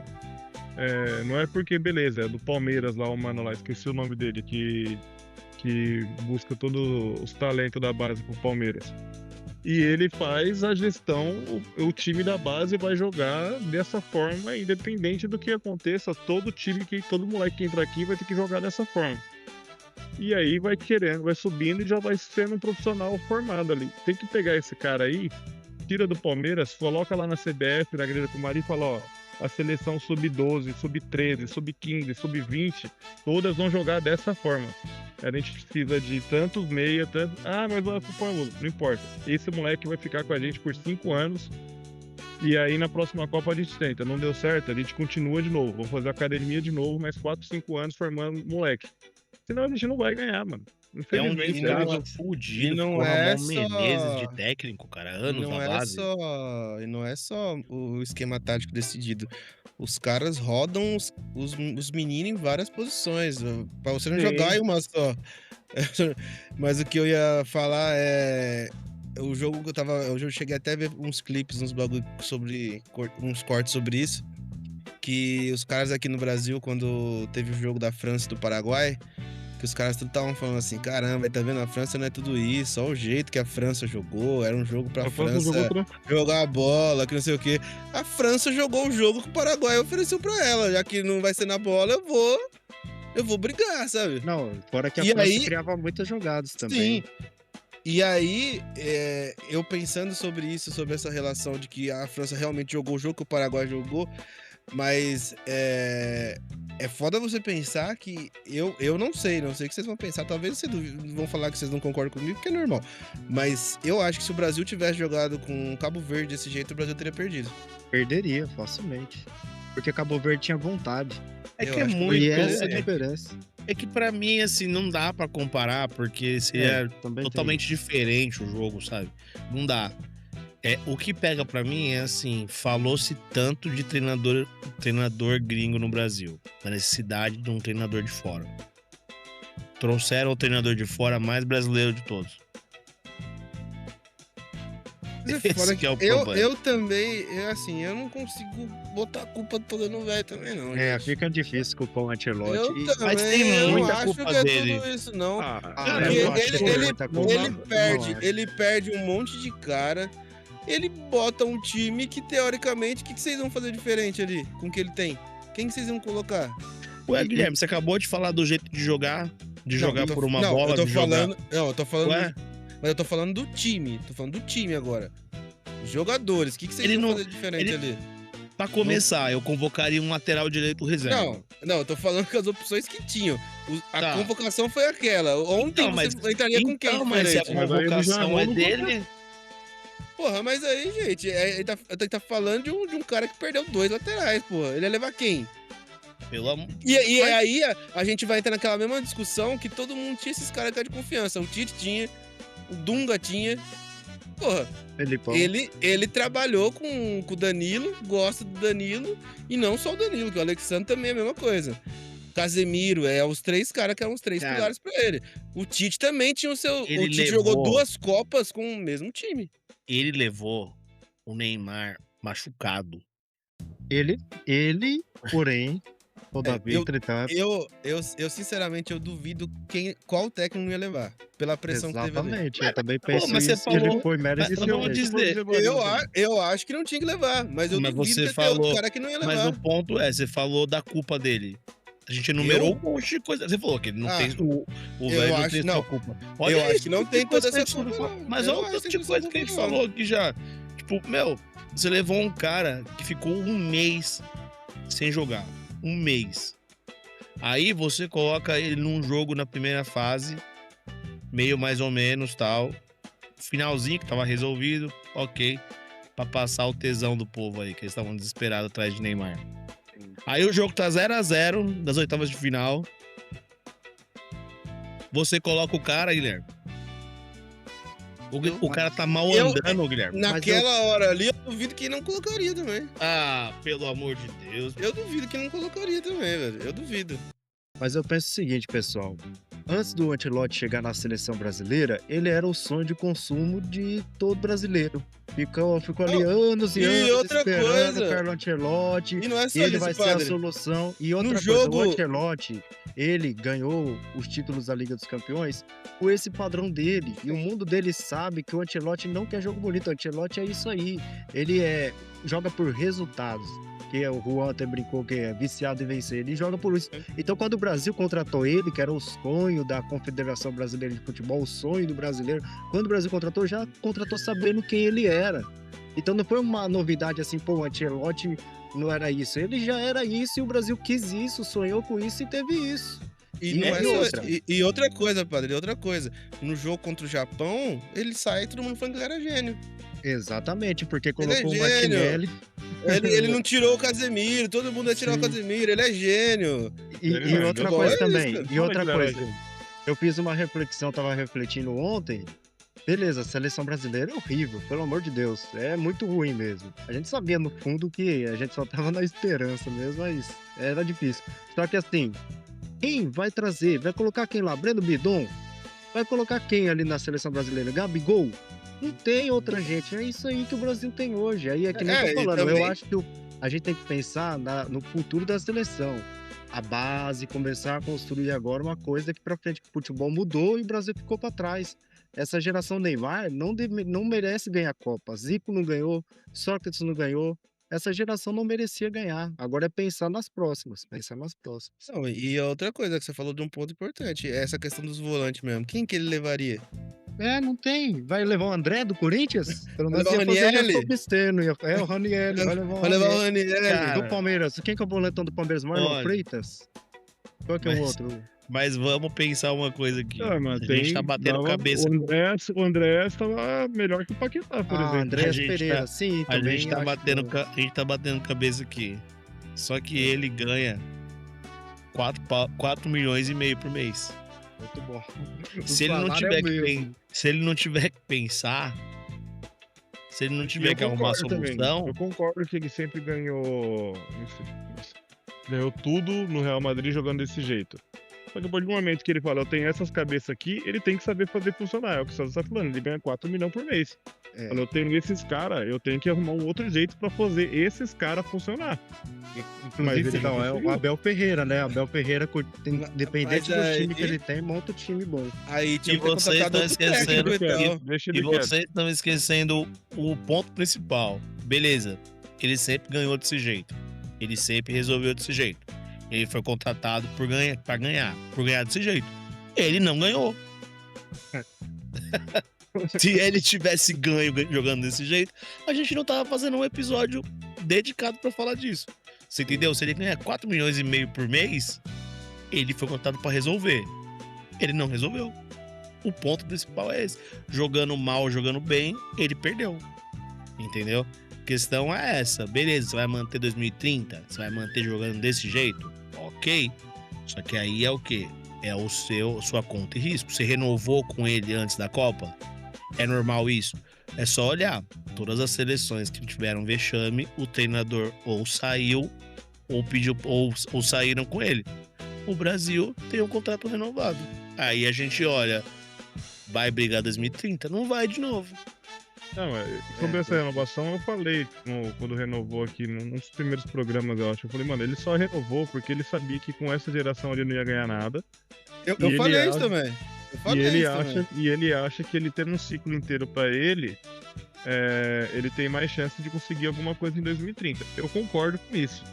Speaker 3: Não é porque, beleza, é do Palmeiras lá, o mano lá, esqueci o nome dele, que busca todos os talentos da base pro Palmeiras. E ele faz a gestão, o time da base vai jogar dessa forma, independente do que aconteça, todo moleque que entra aqui vai ter que jogar dessa forma. E aí vai subindo e já vai sendo um profissional formado ali. Tem que pegar esse cara aí, tira do Palmeiras, coloca lá na CBF, na Grande Comari e fala, ó, a seleção sub-12, sub-13, sub-15, sub-20, todas vão jogar dessa forma. A gente precisa de tantos meia, mas vai pro Paulo, não importa. Esse moleque vai ficar com a gente por 5 anos e aí na próxima Copa a gente tenta. Não deu certo, a gente continua de novo. Vamos fazer academia de novo, mais 4, 5 anos formando moleque. Senão a gente não vai ganhar, mano. Infelizmente,
Speaker 4: é um descaso fudido.
Speaker 2: E não
Speaker 4: ficou
Speaker 2: é
Speaker 4: Ramon
Speaker 2: só-
Speaker 4: Menezes de técnico, cara. Anos na base.
Speaker 2: E não é só o esquema tático decidido. Os caras rodam os meninos em várias posições. Pra você não
Speaker 3: Sim.
Speaker 2: jogar em uma só. Mas o que eu ia falar é. O jogo que eu cheguei até a ver uns clipes, uns bagulho sobre. Uns cortes sobre isso. Que os caras aqui no Brasil, quando teve o jogo da França e do Paraguai, que os caras tudo estavam falando assim, caramba, tá vendo? A França não é tudo isso, só o jeito que a França jogou, era um jogo pra França jogar a bola, que não sei o quê. A França jogou o jogo que o Paraguai ofereceu pra ela, já que não vai ser na bola, eu vou brigar, sabe?
Speaker 1: Não, fora que a
Speaker 2: E
Speaker 1: França
Speaker 2: aí-
Speaker 1: criava muitas jogadas também.
Speaker 2: Sim. E aí, eu pensando sobre isso, sobre essa relação de que a França realmente jogou o jogo que o Paraguai jogou, mas é foda você pensar que eu não sei o que vocês vão pensar, talvez vocês vão falar que vocês não concordam comigo, porque é normal, mas eu acho que se o Brasil tivesse jogado com Cabo Verde desse jeito, o Brasil teria perdido.
Speaker 1: Perderia facilmente. Porque Cabo Verde tinha vontade.
Speaker 4: É
Speaker 2: Eu
Speaker 4: que é
Speaker 2: acho que
Speaker 4: muito.
Speaker 1: E essa é a
Speaker 4: É,
Speaker 1: diferença.
Speaker 4: é que pra mim, assim, não dá pra comparar, porque seria
Speaker 1: Também
Speaker 4: totalmente diferente o jogo, sabe? Não dá. O que pega pra mim é assim, falou-se tanto de treinador gringo no Brasil, da necessidade de um treinador de fora. Trouxeram o treinador de fora mais brasileiro de todos.
Speaker 2: Mas é foda
Speaker 4: Esse que é o
Speaker 2: eu,
Speaker 4: problema.
Speaker 2: eu também, eu não consigo botar a culpa toda no velho também, não.
Speaker 1: É,
Speaker 2: gente.
Speaker 1: fica difícil culpar o Ancelotti.
Speaker 2: Eu
Speaker 1: E-
Speaker 2: também,
Speaker 4: mas tem
Speaker 2: eu
Speaker 4: muita
Speaker 2: acho
Speaker 4: culpa
Speaker 2: que é
Speaker 4: dele.
Speaker 2: tudo isso, não.
Speaker 1: Ah,
Speaker 2: Porque
Speaker 1: eu acho que
Speaker 2: ele
Speaker 1: muita culpa.
Speaker 2: ele perde um monte de cara, ele bota um time que, teoricamente, o que vocês vão fazer diferente ali com o que ele tem? Quem que vocês vão colocar?
Speaker 4: Ué, Guilherme, você acabou de falar do jeito de jogar
Speaker 2: Não,
Speaker 4: jogar
Speaker 2: eu tô-
Speaker 4: por uma
Speaker 2: não,
Speaker 4: bola,
Speaker 2: eu tô
Speaker 4: de jogar...
Speaker 2: falando, não, eu tô falando,
Speaker 4: Ué?
Speaker 2: mas eu tô falando do time, agora. Os jogadores, o que vocês
Speaker 4: Ele
Speaker 2: vão
Speaker 4: não-
Speaker 2: fazer diferente
Speaker 4: ele-
Speaker 2: ali?
Speaker 4: Pra começar, eu convocaria um lateral direito reserva.
Speaker 2: Não, eu tô falando com as opções que tinham. A
Speaker 4: Tá.
Speaker 2: convocação foi aquela. Ontem
Speaker 4: Então, mas-
Speaker 2: você entraria com quem
Speaker 4: mas se a
Speaker 2: diferente?
Speaker 3: Mas aí ele já
Speaker 4: convocação
Speaker 3: armou
Speaker 4: é
Speaker 3: no
Speaker 4: dele...
Speaker 2: Porra, mas aí, gente, ele tá falando de um cara que perdeu 2 laterais, porra. Ele ia levar quem?
Speaker 4: Pelo amor...
Speaker 2: E aí a gente vai entrar naquela mesma discussão que todo mundo tinha esses caras de confiança. O Tite tinha, o Dunga tinha. Porra,
Speaker 1: Felipão.
Speaker 2: ele trabalhou com o Danilo, gosta do Danilo, e não só o Danilo, que o Alexandre também é a mesma coisa. Casemiro, os 3 caras que eram os 3
Speaker 1: Cara.
Speaker 2: pilares pra ele. O Tite também tinha o seu.
Speaker 4: Ele
Speaker 2: O Tite
Speaker 4: levou-
Speaker 2: jogou 2 Copas com o mesmo time.
Speaker 4: Ele levou o Neymar machucado.
Speaker 1: Ele, porém, todavia,
Speaker 2: eu-
Speaker 1: entretanto,
Speaker 2: Eu sinceramente, eu duvido qual técnico ia levar. Pela pressão que teve ali.
Speaker 1: exatamente, eu também penso
Speaker 4: mas você
Speaker 1: isso, que ele
Speaker 4: falou-
Speaker 1: foi mérito
Speaker 4: mas
Speaker 1: de
Speaker 4: vamos dizer-
Speaker 2: Eu acho que não tinha que levar, mas eu
Speaker 4: Mas
Speaker 2: duvido
Speaker 4: você
Speaker 2: que tenha outro
Speaker 4: falou-
Speaker 2: cara que não ia
Speaker 4: Mas
Speaker 2: levar.
Speaker 4: o ponto é, você falou da culpa dele. A gente enumerou um monte de coisa. Você falou que ele não
Speaker 2: Ah,
Speaker 4: tem o
Speaker 2: eu
Speaker 4: velho não
Speaker 2: acho-
Speaker 4: tem
Speaker 2: não.
Speaker 4: sua culpa.
Speaker 2: Eu acho
Speaker 4: isso,
Speaker 2: que não
Speaker 4: tanto
Speaker 2: tem
Speaker 4: de coisa
Speaker 2: toda
Speaker 4: que
Speaker 2: essa
Speaker 4: a gente
Speaker 2: culpa,
Speaker 4: falou.
Speaker 2: não.
Speaker 4: Mas
Speaker 2: Eu
Speaker 4: olha o
Speaker 2: acho
Speaker 4: tanto
Speaker 2: que
Speaker 4: de
Speaker 2: não tem
Speaker 4: coisa que a gente
Speaker 2: culpa, não.
Speaker 4: falou aqui já. Tipo, você levou um cara que ficou um mês sem jogar. Um mês. Aí você coloca ele num jogo na primeira fase, meio mais ou menos, tal. Finalzinho que tava resolvido, ok. Pra passar o tesão do povo aí, que eles estavam desesperados atrás de Neymar. Aí o jogo tá 0-0 das oitavas de final. Você coloca o cara, Guilherme. O cara tá mal
Speaker 2: eu-
Speaker 4: andando, Guilherme.
Speaker 2: Naquela hora ali, eu duvido que não colocaria também.
Speaker 4: Ah, pelo amor de Deus.
Speaker 2: Eu duvido que não colocaria também, velho. Eu duvido.
Speaker 1: mas eu penso o seguinte, pessoal. Antes do Ancelotti chegar na seleção brasileira, ele era o sonho de consumo de todo brasileiro. Ficou ali anos e
Speaker 2: e
Speaker 1: anos
Speaker 2: outra
Speaker 1: esperando
Speaker 2: coisa,
Speaker 1: o Carlo Ancelotti.
Speaker 2: e não é
Speaker 1: E
Speaker 2: só
Speaker 1: ele
Speaker 2: isso,
Speaker 1: vai ser a
Speaker 2: padre.
Speaker 1: solução. E
Speaker 2: No
Speaker 1: outra coisa, o
Speaker 2: jogo,
Speaker 1: Ancelotti, ele ganhou os títulos da Liga dos Campeões com esse padrão dele. E o mundo dele sabe que o Ancelotti não quer jogo bonito. O Ancelotti é isso aí. Ele joga por resultados. Que o Juan até brincou que é viciado em vencer. Ele joga por isso. Então, quando o Brasil contratou ele, que era o sonho da Confederação Brasileira de Futebol, o sonho do brasileiro, quando o Brasil contratou, já contratou sabendo quem ele era. Então, não foi uma novidade assim, pô, o Ancelotti não era isso. Ele já era isso e o Brasil quis isso, sonhou com isso e teve isso.
Speaker 2: e
Speaker 1: E
Speaker 2: não é
Speaker 1: e
Speaker 2: só.
Speaker 1: outra?
Speaker 2: E outra coisa, padre, outra coisa. No jogo contra o Japão, ele sai e todo mundo falando que ele era gênio.
Speaker 1: Exatamente, porque
Speaker 2: Ele é
Speaker 1: colocou o
Speaker 2: gênio.
Speaker 1: Martinelli.
Speaker 2: Ele não tirou o Casemiro, todo mundo ia tirar o
Speaker 1: Sim.
Speaker 2: Casemiro, ele é gênio.
Speaker 3: Ele
Speaker 1: E
Speaker 3: não é,
Speaker 1: outra
Speaker 3: não
Speaker 1: coisa
Speaker 2: é
Speaker 1: também,
Speaker 2: isso.
Speaker 1: e outra
Speaker 3: Fala que ele era
Speaker 1: coisa,
Speaker 3: gênio.
Speaker 1: eu fiz uma reflexão, tava refletindo ontem. Beleza, a seleção brasileira é horrível, pelo amor de Deus, é muito ruim mesmo. A gente sabia no fundo que a gente só tava na esperança mesmo, mas era difícil. Só que assim, quem vai trazer? Vai colocar quem lá? Breno Bidon? Vai colocar quem ali na seleção brasileira? Gabigol? Não tem outra gente, é isso aí que o Brasil tem hoje. Aí é que nem eu
Speaker 2: É,
Speaker 1: tô
Speaker 2: e
Speaker 1: falando, eu
Speaker 2: também-
Speaker 1: acho que a gente tem que pensar no futuro da seleção. A base, começar a construir agora uma coisa daqui pra frente, que o futebol mudou e o Brasil ficou pra trás. Essa geração Neymar não merece ganhar a Copa. Zico não ganhou, Sócrates não ganhou. Essa geração não merecia ganhar. Agora é pensar nas próximas, pensar nas próximas.
Speaker 2: Não, e a outra coisa que você falou de um ponto importante, é essa questão dos volantes mesmo. Quem que ele levaria?
Speaker 1: Não tem. Vai levar o André do Corinthians? Pelo menos
Speaker 2: levar
Speaker 1: ia
Speaker 2: o
Speaker 1: fazer
Speaker 2: Ranieri?
Speaker 1: gesto obsceno. É o Ranieri, vai levar o
Speaker 2: Vai levar o
Speaker 1: Ranieri.
Speaker 2: Ranieri.
Speaker 4: Cara,
Speaker 1: Do Palmeiras. Quem que é o volantão do Palmeiras? Marlon
Speaker 4: Olha,
Speaker 1: Freitas? Qual que é o
Speaker 4: mas-
Speaker 1: outro?
Speaker 4: Mas vamos pensar uma coisa aqui.
Speaker 3: Ah, mas
Speaker 4: A gente tá batendo cabeça.
Speaker 3: O André estava melhor que o Paquetá, por exemplo.
Speaker 1: Andrés
Speaker 4: A gente
Speaker 1: Pereira,
Speaker 4: tá-
Speaker 1: sim,
Speaker 4: A
Speaker 1: também
Speaker 4: gente tá
Speaker 1: acho
Speaker 4: batendo,
Speaker 1: bom.
Speaker 4: a gente tá batendo cabeça aqui. Só que ele ganha 4 milhões e meio por mês.
Speaker 1: Muito bom.
Speaker 4: Se ele, não
Speaker 1: salário
Speaker 4: tiver
Speaker 1: é o
Speaker 4: que
Speaker 1: mesmo.
Speaker 4: se ele não tiver que pensar, se ele não tiver
Speaker 3: Eu
Speaker 4: que arrumar
Speaker 3: concordo também.
Speaker 4: solução,
Speaker 3: Eu concordo que ele sempre ganhou. Ganhou tudo no Real Madrid jogando desse jeito. Só que a partir do momento que ele fala, eu tenho essas cabeças aqui, ele tem que saber fazer funcionar. É o que o César tá falando, ele ganha 4 milhões por mês.
Speaker 1: É.
Speaker 3: Fala, eu tenho esses caras, eu tenho que arrumar um outro jeito pra fazer esses caras funcionar. Mas
Speaker 1: Inclusive,
Speaker 3: ele não
Speaker 1: não, é o
Speaker 3: conseguiu.
Speaker 1: Abel Ferreira, né? Abel Ferreira, independente do
Speaker 2: aí-
Speaker 1: time que ele tem, monta o time bom.
Speaker 2: Aí tinha
Speaker 4: E
Speaker 2: que ter
Speaker 4: vocês
Speaker 2: contratado
Speaker 4: estão
Speaker 2: outro técnico
Speaker 4: esquecendo
Speaker 2: e tal.
Speaker 3: Deixa
Speaker 4: e
Speaker 3: ele quieto.
Speaker 4: vocês estão esquecendo o ponto principal. Beleza, ele sempre ganhou desse jeito. Ele sempre resolveu desse jeito. Ele foi contratado por ganhar desse jeito. Ele não ganhou. Se ele tivesse ganho jogando desse jeito, a gente não tava fazendo um episódio dedicado pra falar disso. Você entendeu? Se ele ganhar 4 milhões e meio por mês, ele foi contratado pra resolver. Ele não resolveu. O ponto principal é esse. Jogando mal, jogando bem, ele perdeu. Entendeu? A questão é essa. Beleza, você vai manter 2030? Você vai manter jogando desse jeito? Ok. Só que aí é o quê? É sua conta e risco. Você renovou com ele antes da Copa? É normal isso? É só olhar. Todas as seleções que tiveram vexame, o treinador ou saiu, ou pediu, ou saíram com ele. O Brasil tem um contrato renovado. Aí a gente olha, vai brigar 2030? Não vai de novo.
Speaker 3: Não, sobre essa renovação eu falei quando renovou aqui, num dos primeiros programas, eu acho. Eu falei, mano, ele só renovou porque ele sabia que com essa geração ele não ia ganhar nada.
Speaker 2: Eu
Speaker 3: E
Speaker 2: falei
Speaker 3: ele
Speaker 2: isso
Speaker 3: acha-
Speaker 2: também. Eu
Speaker 3: E
Speaker 2: falei
Speaker 3: ele,
Speaker 2: isso
Speaker 3: acha,
Speaker 2: também.
Speaker 3: e ele acha que ele tendo um ciclo inteiro pra ele, ele tem mais chance de conseguir alguma coisa em 2030. Eu concordo com isso.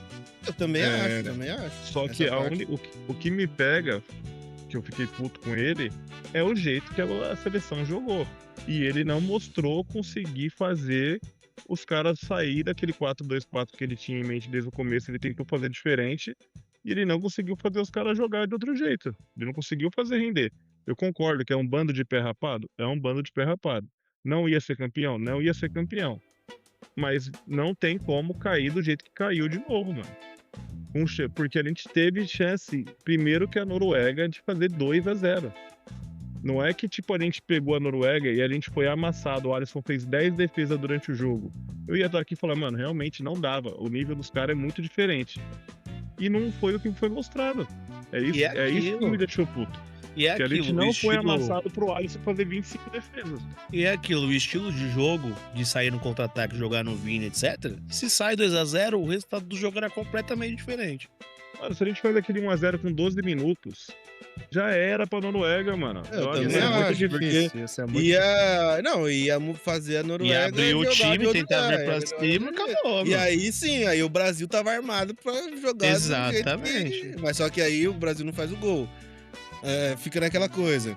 Speaker 2: Eu também
Speaker 3: É,
Speaker 2: acho, também acho.
Speaker 3: Só
Speaker 2: Essa
Speaker 3: que
Speaker 2: parte.
Speaker 3: o que me pega, que eu fiquei puto com ele, é o jeito que a seleção jogou. E ele não mostrou conseguir fazer os caras sair daquele 4-2-4 que ele tinha em mente desde o começo. Ele tentou fazer diferente e ele não conseguiu fazer os caras jogar de outro jeito. Ele não conseguiu fazer render. Eu concordo que é um bando de pé rapado? É um bando de pé rapado. Não ia ser campeão? Não ia ser campeão. Mas não tem como cair do jeito que caiu de novo, mano. Porque a gente teve chance, primeiro que a Noruega, de fazer 2-0. Não é que tipo a gente pegou a Noruega e a gente foi amassado, o Alisson fez 10 defesas durante o jogo. Eu ia estar aqui e falar, mano, realmente não dava. O nível dos caras é muito diferente. E não foi o que foi mostrado. É isso,
Speaker 4: E é
Speaker 3: é isso que
Speaker 4: aquilo.
Speaker 3: me deixou puto.
Speaker 4: E é
Speaker 3: Que a gente
Speaker 4: aquilo, o
Speaker 3: não foi
Speaker 4: estilo,
Speaker 3: amassado pro Alisson fazer 25 defesas.
Speaker 4: e é aquilo, o estilo de jogo, de sair no contra-ataque, jogar no Vini, etc. Se sai 2-0, o resultado do jogo era completamente diferente.
Speaker 3: Mano, se a gente faz aquele 1x0 com 12 minutos, já era pra Noruega, mano.
Speaker 2: Eu
Speaker 3: acho
Speaker 2: também
Speaker 3: que é muito
Speaker 2: acho,
Speaker 3: difícil.
Speaker 2: porque
Speaker 1: Isso é muito
Speaker 2: ia fazer a Noruega
Speaker 4: E abrir o
Speaker 2: jogar
Speaker 4: time,
Speaker 2: de outro
Speaker 4: tentar
Speaker 2: lugar,
Speaker 4: vir pra
Speaker 2: ia jogar de
Speaker 4: cima,
Speaker 2: outro jeito.
Speaker 4: acabou,
Speaker 2: E
Speaker 4: mano.
Speaker 2: aí sim, aí o Brasil tava armado pra jogar do jeito
Speaker 4: Exatamente.
Speaker 2: Mas só que aí o Brasil não faz o gol. Fica naquela coisa.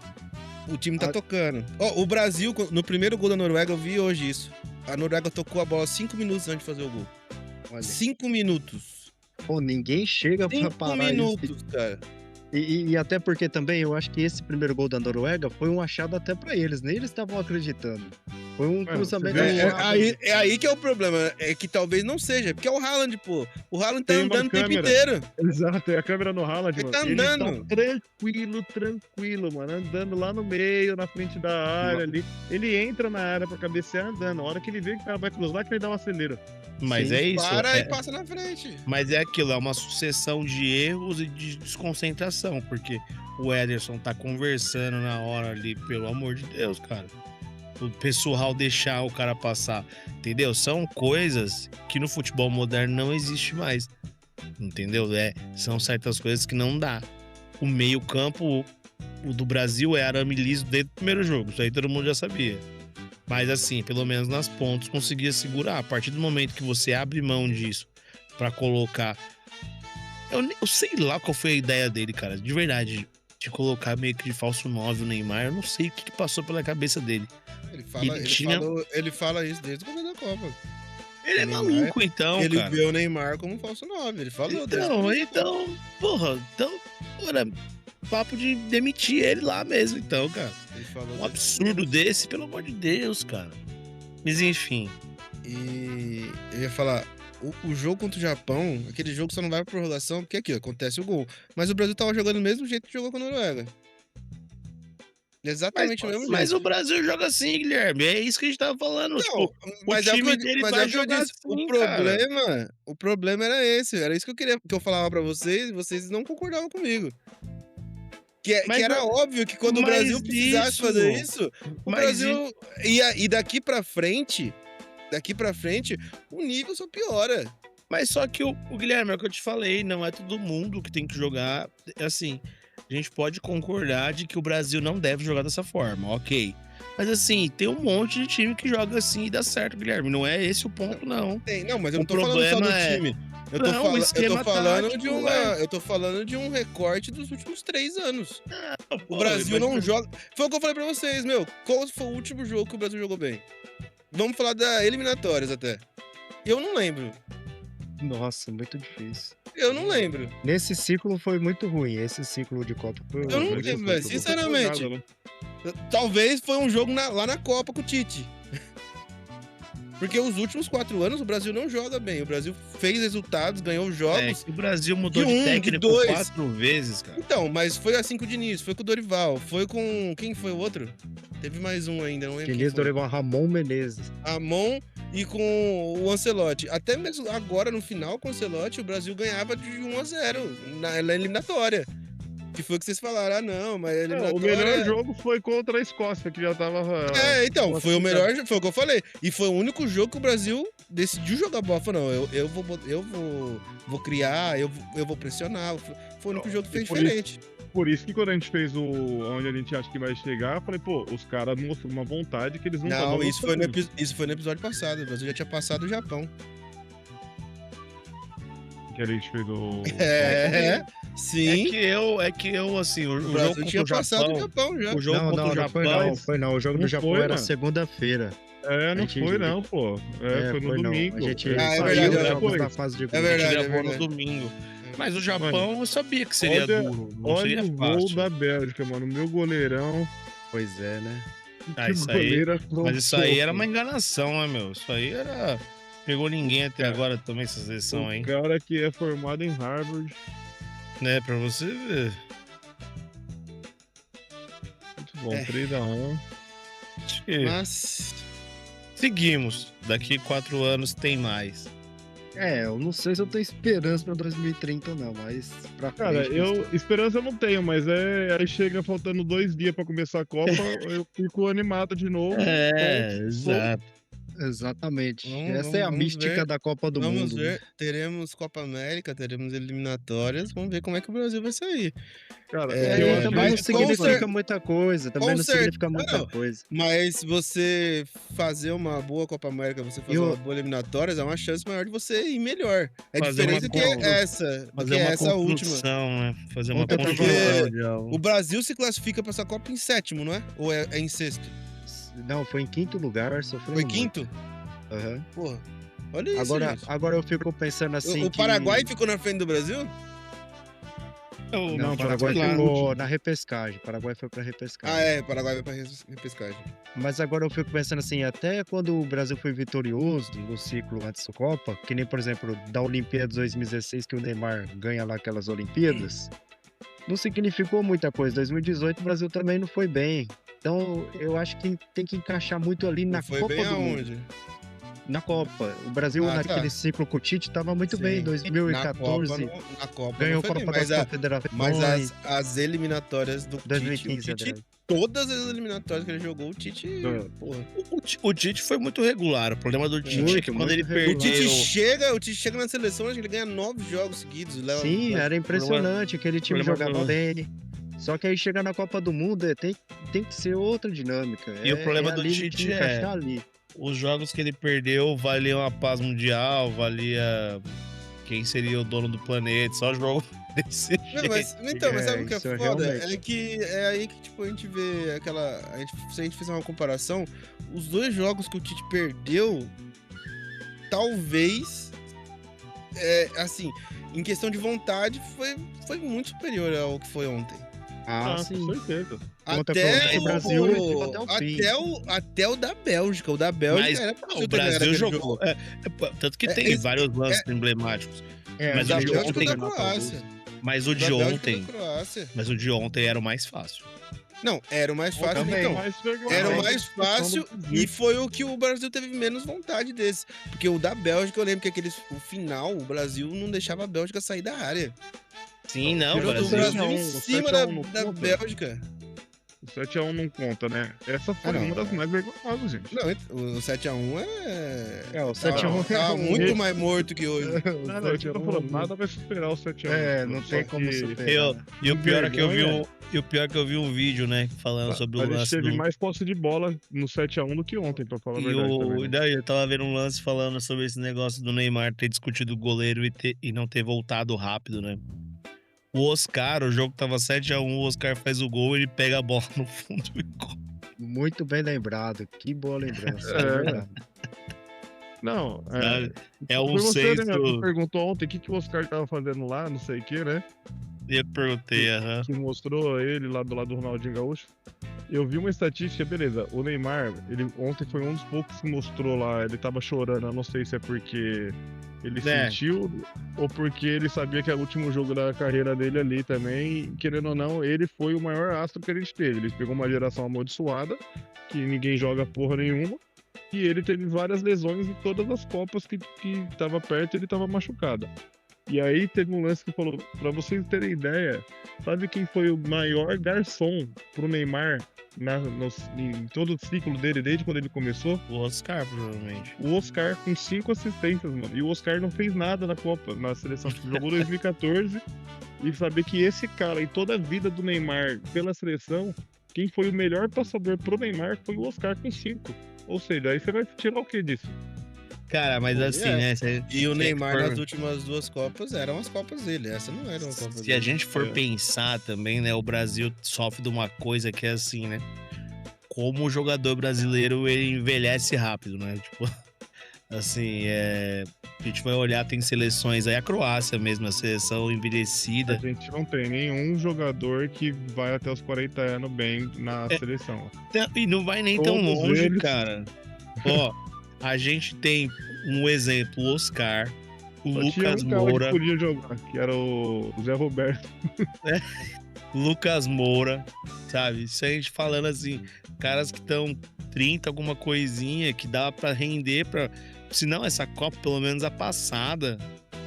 Speaker 2: O time tá
Speaker 1: Ah.
Speaker 2: tocando. Ó, o Brasil, no primeiro gol da Noruega, eu vi hoje isso. A Noruega tocou a bola 5 minutos antes de fazer o gol.
Speaker 1: Olha,
Speaker 2: 5 minutos.
Speaker 1: pô, ninguém chega pra
Speaker 2: 5
Speaker 1: parar isso.
Speaker 2: minutos, cara.
Speaker 1: E até porque também eu acho que esse primeiro gol da Noruega foi um achado até pra eles, nem eles estavam acreditando. Foi um
Speaker 3: Mano,
Speaker 1: cruzamento.
Speaker 3: você vê-
Speaker 2: Aí que é o problema. É que talvez não seja. Porque é o Haaland, pô. O Haaland tá
Speaker 3: Tem uma
Speaker 2: andando o tempo
Speaker 3: câmera.
Speaker 2: inteiro.
Speaker 3: Exato, é a câmera no Haaland,
Speaker 2: Ele
Speaker 3: mano.
Speaker 2: tá
Speaker 3: Ele tá
Speaker 2: andando.
Speaker 3: tranquilo, mano. Andando lá no meio, na frente da área ali. Ele entra na área pra cabecear andando. A hora que ele vê que o cara vai cruzar, que ele dá um acelero.
Speaker 4: Mas
Speaker 1: Sim,
Speaker 4: é isso.
Speaker 2: Para
Speaker 4: é-
Speaker 2: e passa na frente.
Speaker 4: Mas é aquilo, é uma sucessão de erros e de desconcentração, porque o Ederson tá conversando na hora ali, pelo amor de Deus, cara. O pessoal deixar o cara passar, entendeu? São coisas que no futebol moderno não existe mais, entendeu? São certas coisas que não dá. O meio-campo o do Brasil é arame liso desde o primeiro jogo, isso aí todo mundo já sabia. Mas assim, pelo menos nas pontas conseguia segurar. A partir do momento que você abre mão disso pra colocar. Eu sei lá qual foi a ideia dele, cara. De verdade. De colocar meio que de falso 9 o Neymar. Eu não sei o que passou pela cabeça dele.
Speaker 2: Ele fala isso desde o começo da Copa.
Speaker 4: Ele é
Speaker 2: Neymar,
Speaker 4: maluco, então,
Speaker 2: Ele
Speaker 4: cara.
Speaker 2: vê o Neymar como falso 9. Ele falou desde o começo da Copa.
Speaker 4: Porra, papo de demitir ele lá mesmo, então, cara.
Speaker 2: Ele falou
Speaker 4: Um
Speaker 2: desde o
Speaker 4: absurdo
Speaker 2: começo.
Speaker 4: desse, pelo amor de Deus, cara. Mas enfim.
Speaker 2: E eu ia falar, o jogo contra o Japão, aquele jogo só não vai pra prorrogação, porque aqui acontece o gol. Mas o Brasil tava jogando do mesmo jeito que jogou com a Noruega. Exatamente o mesmo
Speaker 4: Mas
Speaker 2: jeito.
Speaker 4: o Brasil joga assim, Guilherme. É isso que a gente tava falando.
Speaker 2: Não,
Speaker 4: Tipo,
Speaker 2: mas
Speaker 4: o
Speaker 2: é o que
Speaker 4: time
Speaker 2: eu,
Speaker 4: dele
Speaker 2: mas
Speaker 4: vai
Speaker 2: é o que eu
Speaker 4: jogar
Speaker 2: disse.
Speaker 4: assim, cara.
Speaker 2: O problema era esse. Era isso que eu falava pra vocês, e vocês não concordavam comigo. Que
Speaker 4: Mas
Speaker 2: era
Speaker 4: não-
Speaker 2: óbvio que quando o
Speaker 4: mas
Speaker 2: Brasil precisasse
Speaker 4: isso-
Speaker 2: fazer isso, o
Speaker 4: mas
Speaker 2: Brasil e daqui pra frente, o nível só piora.
Speaker 4: Mas só que o Guilherme, é o que eu te falei, não é todo mundo que tem que jogar. Assim, a gente pode concordar de que o Brasil não deve jogar dessa forma, ok. Mas assim, tem um monte de time que joga assim e dá certo, Guilherme. Não é esse o ponto, não.
Speaker 2: Não, mas eu
Speaker 4: O
Speaker 2: não tô falando só do
Speaker 4: problema é-
Speaker 2: time. Eu
Speaker 4: Não, o
Speaker 2: tô
Speaker 4: esquema
Speaker 2: falando
Speaker 4: tático,
Speaker 2: eu tô falando de um recorte dos últimos 3 anos. O
Speaker 4: Pô,
Speaker 2: Brasil
Speaker 4: mas-
Speaker 2: não joga. Foi o que eu falei pra vocês, meu. Qual foi o último jogo que o Brasil jogou bem? Vamos falar da eliminatórias até. Eu não lembro.
Speaker 1: Nossa, muito difícil.
Speaker 2: Eu não lembro.
Speaker 1: Nesse ciclo foi muito ruim. Esse ciclo de Copa foi
Speaker 2: Eu não
Speaker 1: muito
Speaker 2: lembro,
Speaker 1: ruim.
Speaker 2: velho. Sinceramente.
Speaker 3: Nada, né?
Speaker 2: Talvez foi um jogo lá na Copa com o Tite. Porque os últimos 4 anos o Brasil não joga bem. O Brasil fez resultados, ganhou
Speaker 4: É,
Speaker 2: jogos.
Speaker 4: que o Brasil mudou
Speaker 2: De
Speaker 4: de
Speaker 2: um, de
Speaker 4: técnico
Speaker 2: dois.
Speaker 4: 4 vezes, cara.
Speaker 2: Então, mas foi assim com o Diniz, foi com o Dorival, foi com. Quem foi o outro? Teve mais um ainda, não lembro.
Speaker 1: Diniz
Speaker 2: quem foi.
Speaker 1: Dorival, Ramon Menezes.
Speaker 2: Ramon e com o Ancelotti. Até mesmo agora, no final, com o Ancelotti, o Brasil ganhava de 1-0 na eliminatória. Que foi o que vocês falaram, não, mas a
Speaker 3: O
Speaker 2: eliminatória...
Speaker 3: melhor jogo foi contra a Escócia, que já tava.
Speaker 2: Então, foi o
Speaker 3: classificado.
Speaker 2: melhor, foi o que eu falei. E foi o único jogo que o Brasil decidiu jogar bola. Falou, não, eu vou criar, eu vou pressionar. Foi o único jogo que fez
Speaker 3: E por isso-
Speaker 2: diferente.
Speaker 3: Por isso que quando a gente fez onde a gente acha que vai chegar, eu falei, pô, os caras mostraram uma vontade que eles não
Speaker 2: Não,
Speaker 3: estavam
Speaker 2: isso foi,
Speaker 3: mostrando.
Speaker 2: isso foi no episódio passado. O Brasil já tinha passado o Japão.
Speaker 3: Que a gente fez o.
Speaker 2: Sim.
Speaker 4: É que eu assim, o
Speaker 2: o
Speaker 4: jogo
Speaker 2: Brasil
Speaker 4: contra
Speaker 2: tinha
Speaker 4: o
Speaker 2: passado o
Speaker 4: Japão.
Speaker 2: Japão já.
Speaker 4: O jogo
Speaker 1: Não,
Speaker 4: contra o
Speaker 1: não, não foi
Speaker 4: Japão.
Speaker 1: não, foi não. O jogo do
Speaker 3: Não
Speaker 1: Japão
Speaker 3: foi,
Speaker 1: era
Speaker 3: mano.
Speaker 1: segunda-feira.
Speaker 3: Não
Speaker 1: A gente-
Speaker 3: foi não, pô. Foi no domingo.
Speaker 1: A gente
Speaker 2: Ah, é
Speaker 1: saiu
Speaker 2: verdade,
Speaker 1: dos
Speaker 2: é
Speaker 1: jogos
Speaker 3: verdade.
Speaker 1: da fase de
Speaker 2: É
Speaker 1: grupo.
Speaker 4: A gente
Speaker 2: verdade,
Speaker 4: gravou no
Speaker 2: verdade.
Speaker 4: domingo. Mas o Japão eu sabia que seria
Speaker 3: Olha-
Speaker 4: duro. Não
Speaker 3: Olha
Speaker 4: seria
Speaker 3: o gol
Speaker 4: fácil.
Speaker 3: da Bélgica, mano. Meu goleirão.
Speaker 1: Pois é, né?
Speaker 4: Ah,
Speaker 3: Que
Speaker 4: isso aí-
Speaker 3: goleiro
Speaker 4: Mas isso aí era
Speaker 3: afrontou.
Speaker 4: uma enganação, né, meu? Isso aí era. Pegou ninguém até
Speaker 3: É.
Speaker 4: agora também, essa seleção aí.
Speaker 3: O cara que é formado em Harvard.
Speaker 4: Né, pra você ver.
Speaker 3: Muito bom,
Speaker 2: É.
Speaker 3: 3-1.
Speaker 4: Acho que
Speaker 2: Mas.
Speaker 4: seguimos. Daqui 4 anos tem mais.
Speaker 1: Eu não sei se eu tenho esperança pra 2030 não, mas pra
Speaker 3: Cara,
Speaker 1: frente...
Speaker 3: esperança eu não tenho, mas aí chega faltando 2 dias pra começar a Copa, eu fico animado de novo.
Speaker 4: Exato.
Speaker 1: Exatamente.
Speaker 2: Vamos-
Speaker 1: Essa é a
Speaker 2: vamos
Speaker 1: mística
Speaker 2: ver.
Speaker 1: da Copa do
Speaker 2: Vamos
Speaker 1: Mundo. né?
Speaker 2: ver, teremos Copa América, teremos eliminatórias, vamos ver como é que o Brasil vai sair.
Speaker 3: Cara, o
Speaker 2: É,
Speaker 3: que eu
Speaker 1: E
Speaker 3: acho
Speaker 1: também
Speaker 2: mas
Speaker 1: não
Speaker 2: com
Speaker 1: significa
Speaker 2: cer-
Speaker 1: muita coisa. Também
Speaker 2: com
Speaker 1: não
Speaker 2: cer-
Speaker 1: significa muita
Speaker 2: Não.
Speaker 1: coisa.
Speaker 2: Mas você fazer uma boa Copa América, você fazer
Speaker 1: Eu-
Speaker 2: uma boa eliminatórias, é uma chance maior de você ir melhor. É
Speaker 4: Fazer
Speaker 2: diferente
Speaker 4: uma
Speaker 2: do que
Speaker 4: con-
Speaker 2: essa, do
Speaker 4: Fazer
Speaker 2: que
Speaker 4: uma
Speaker 2: essa última.
Speaker 4: construção, né? Fazer uma
Speaker 1: Ontem eu tava-
Speaker 4: construção de algo.
Speaker 2: O Brasil se classifica pra essa Copa em sétimo, não é? Ou é em sexto?
Speaker 1: Não, foi em quinto lugar, sofreu
Speaker 2: Foi
Speaker 1: muito.
Speaker 2: quinto?
Speaker 1: Aham.
Speaker 2: Porra. Olha isso, gente.
Speaker 1: Agora eu fico pensando assim
Speaker 2: O
Speaker 1: que...
Speaker 2: Paraguai ficou na frente do Brasil?
Speaker 1: Não, o Paraguai
Speaker 3: foi lá no
Speaker 1: ficou
Speaker 3: último.
Speaker 1: na repescagem. O Paraguai foi pra repescagem.
Speaker 2: Ah, é, o Paraguai vai pra repescagem.
Speaker 1: Mas agora eu fico pensando assim, até quando o Brasil foi vitorioso no ciclo antes da Copa, que nem, por exemplo, da Olimpíada de 2016, que o Neymar ganha lá aquelas Olimpíadas, não significou muita coisa. 2018 o Brasil também não foi bem. Então eu acho que tem que encaixar muito ali na
Speaker 2: Foi
Speaker 1: Copa
Speaker 2: bem
Speaker 1: do Mundo.
Speaker 2: aonde?
Speaker 1: Na Copa. O Brasil,
Speaker 2: Ah,
Speaker 1: naquele
Speaker 2: tá.
Speaker 1: ciclo com o Tite, estava muito
Speaker 2: Sim.
Speaker 1: bem. 2014
Speaker 2: Na Copa
Speaker 1: ganhou
Speaker 2: não
Speaker 1: a
Speaker 2: foi
Speaker 1: Copa
Speaker 2: bem,
Speaker 1: das Confederações.
Speaker 2: mas as eliminatórias do
Speaker 1: 2015,
Speaker 2: Tite, o Tite,
Speaker 1: André.
Speaker 2: todas as eliminatórias que ele jogou, o Tite, porra.
Speaker 4: O Tite foi muito regular. O problema do Tite é
Speaker 1: Muito,
Speaker 4: que quando
Speaker 1: muito
Speaker 4: ele
Speaker 1: regular.
Speaker 2: O Tite
Speaker 4: perdeu.
Speaker 2: chega na seleção, ele ganha 9 jogos seguidos. Leva,
Speaker 1: Sim, era impressionante. Aquele time
Speaker 4: problema
Speaker 1: jogava
Speaker 4: do-
Speaker 1: bem. Só que aí chega na Copa do Mundo, tem que ser outra dinâmica.
Speaker 4: E o problema do
Speaker 1: ali
Speaker 4: Tite
Speaker 1: que
Speaker 4: é-
Speaker 1: encaixar ali.
Speaker 4: Os jogos que ele perdeu valiam a paz mundial, valia quem seria o dono do planeta. Só jogo desse
Speaker 2: Não,
Speaker 4: jeito.
Speaker 2: mas sabe o que é
Speaker 1: isso é
Speaker 2: foda?
Speaker 1: realmente.
Speaker 2: É aí que tipo, a gente vê aquela. Se a gente fizer uma comparação, os 2 jogos que o Tite perdeu, talvez. Assim, em questão de vontade, foi muito superior ao que foi ontem.
Speaker 1: Ah,
Speaker 3: com
Speaker 1: sim.
Speaker 3: certeza.
Speaker 1: Conta
Speaker 2: Até
Speaker 1: com o Brasil, ele ficou até o fim.
Speaker 2: até o da Bélgica. O da Bélgica
Speaker 4: Mas
Speaker 2: era pra
Speaker 4: o
Speaker 2: você ter ganhado
Speaker 4: Brasil
Speaker 2: aquele
Speaker 4: jogou.
Speaker 2: jogo.
Speaker 4: Tanto que
Speaker 2: É,
Speaker 4: tem
Speaker 2: esse-
Speaker 4: vários lances emblemáticos. Mas
Speaker 2: O da
Speaker 4: o de
Speaker 2: Bélgica
Speaker 4: ontem-
Speaker 2: e da Croácia.
Speaker 4: Mas o de
Speaker 2: Da Bélgica e
Speaker 4: ontem.
Speaker 2: da Croácia.
Speaker 4: Mas o de ontem era o mais fácil.
Speaker 2: Não, era o mais fácil,
Speaker 1: também.
Speaker 2: então.
Speaker 3: Mas regular,
Speaker 2: Era o
Speaker 3: né?
Speaker 2: mais fácil e foi o que o Brasil teve menos vontade desse. Porque o da Bélgica, eu lembro que o final, o Brasil não deixava a Bélgica sair da área.
Speaker 4: Sim, não,
Speaker 2: Tirou do
Speaker 3: Brasil-
Speaker 2: Brasil em
Speaker 3: o
Speaker 2: cima
Speaker 3: 7 a 1 não
Speaker 2: da
Speaker 3: conta.
Speaker 2: Bélgica.
Speaker 3: O 7x1 não conta, né? Essa foi
Speaker 2: não.
Speaker 3: uma das mais vergonhosas, gente.
Speaker 2: Não, o 7x1 é.
Speaker 1: O 7x1
Speaker 2: Tá muito mais morto que hoje.
Speaker 3: Não, eu tô falando, nada vai superar o 7x1.
Speaker 1: Não
Speaker 3: Só
Speaker 1: tem como
Speaker 3: que
Speaker 1: superar.
Speaker 4: E o pior é que eu vi
Speaker 3: vergonha.
Speaker 4: E o pior é que eu vi um vídeo, né, falando sobre o
Speaker 3: A gente
Speaker 4: lance
Speaker 3: teve
Speaker 4: do...
Speaker 3: mais posse de bola no 7x1 do que ontem, pra falar a
Speaker 4: E
Speaker 3: verdade.
Speaker 4: o...
Speaker 3: também,
Speaker 4: e
Speaker 3: né?
Speaker 4: daí eu tava vendo um lance falando sobre esse negócio do Neymar ter discutido o goleiro e não ter voltado rápido, né? O Oscar, o jogo tava 7x1, o Oscar faz o gol, ele pega a bola no fundo e gol.
Speaker 1: Muito bem lembrado. Que boa lembrança.
Speaker 3: É.
Speaker 1: É verdade.
Speaker 3: Não,
Speaker 4: Sabe? É
Speaker 3: foi
Speaker 4: um
Speaker 3: você, né,
Speaker 4: senso...
Speaker 3: que perguntou ontem o que o Oscar tava fazendo lá, não sei o que, né?
Speaker 4: Eu perguntei, aham.
Speaker 3: Que mostrou ele lá do lado do Ronaldinho Gaúcho. Eu vi uma estatística, beleza. O Neymar, ele ontem foi um dos poucos que mostrou lá. Ele tava chorando, eu não sei se é porque ele sentiu ou porque ele sabia que é o último jogo da carreira dele ali também. E, querendo ou não, ele foi o maior astro que a gente teve. Ele pegou uma geração amaldiçoada, que ninguém joga porra nenhuma. E ele teve várias lesões em todas as Copas que tava perto, ele tava machucado. E aí teve um lance que falou, pra vocês terem ideia, sabe quem foi o maior garçom pro Neymar em todo o ciclo dele, desde quando ele começou?
Speaker 4: O Oscar, provavelmente.
Speaker 3: O Oscar com 5 assistências, mano. E o Oscar não fez nada na Copa, na seleção. Tipo, jogou 2014. E saber que esse cara, em toda a vida do Neymar pela seleção, quem foi o melhor passador pro Neymar foi o Oscar com 5. Ou seja, aí você vai tirar o que disso?
Speaker 4: Cara, mas assim, né?
Speaker 2: E o Neymar
Speaker 4: for-
Speaker 2: nas últimas 2 Copas eram as Copas dele. Essa não era uma Copa
Speaker 4: Se
Speaker 2: dele.
Speaker 4: a gente for
Speaker 3: É.
Speaker 4: pensar também, né? O Brasil sofre de uma coisa que é assim, né? Como o jogador brasileiro ele envelhece rápido, né? Tipo, assim, a gente vai olhar, tem seleções aí, a Croácia mesmo, a seleção
Speaker 3: A
Speaker 4: envelhecida.
Speaker 3: gente não tem nenhum jogador que vai até os 40 anos bem na
Speaker 4: É.
Speaker 3: seleção.
Speaker 4: E não vai nem tão
Speaker 3: Todos
Speaker 4: longe,
Speaker 3: eles.
Speaker 4: cara. Ó, a gente tem um exemplo, o Oscar, o
Speaker 3: Só tinha
Speaker 4: Lucas
Speaker 3: um cara
Speaker 4: Moura.
Speaker 3: que podia jogar, que era o Zé Roberto.
Speaker 4: Lucas Moura, sabe? Isso a gente falando assim, caras que estão 30, alguma coisinha, que dá pra render se não essa Copa, pelo menos a passada.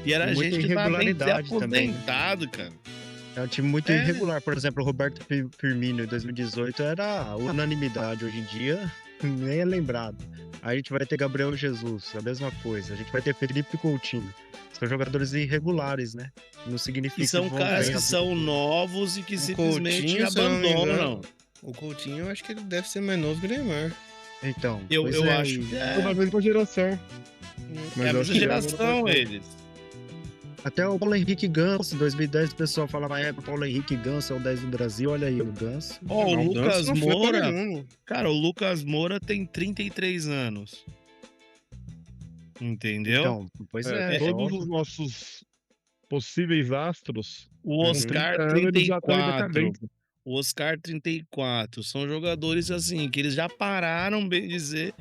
Speaker 4: E era
Speaker 1: Muita
Speaker 4: gente que tava bem
Speaker 1: irregularidade também, né?
Speaker 4: aposentado, cara.
Speaker 1: É um time muito
Speaker 4: É.
Speaker 1: irregular. Por exemplo, o Roberto Firmino em 2018 era unanimidade. Hoje em dia, nem é lembrado. Aí a gente vai ter Gabriel Jesus, a mesma coisa. A gente vai ter Felipe Coutinho. São jogadores irregulares, né? Não significa
Speaker 4: E são
Speaker 1: que vão
Speaker 4: caras
Speaker 1: bem
Speaker 4: que
Speaker 1: a
Speaker 4: são
Speaker 1: vida.
Speaker 4: novos e que
Speaker 2: O
Speaker 4: simplesmente
Speaker 2: Coutinho, se eu não me
Speaker 4: abandonam.
Speaker 2: engano, o Coutinho, eu acho que ele deve ser mais novo que o Neymar.
Speaker 1: Então,
Speaker 4: Eu
Speaker 1: pois é,
Speaker 4: acho
Speaker 1: e
Speaker 4: que
Speaker 3: É da
Speaker 4: é
Speaker 3: mesma geração. Mas
Speaker 4: a
Speaker 3: eu
Speaker 4: mesma
Speaker 3: acho que
Speaker 4: geração, eles.
Speaker 1: Até o Paulo Henrique Ganso, em 2010, o pessoal falava, o Paulo Henrique Ganso é o 10 do Brasil, olha aí o Ganso.
Speaker 4: Ó, o
Speaker 2: Não,
Speaker 4: Lucas
Speaker 2: Ganso não foi
Speaker 4: Moura,
Speaker 2: para nenhum.
Speaker 4: cara, o Lucas Moura tem 33 anos. Entendeu?
Speaker 1: Então, pois é.
Speaker 3: todos
Speaker 1: então,
Speaker 3: os nossos possíveis astros,
Speaker 4: O Oscar,
Speaker 3: 30 anos, eles já estão em
Speaker 4: 34.
Speaker 3: decadência.
Speaker 4: O Oscar, 34. São jogadores, assim, que eles já pararam, bem dizer.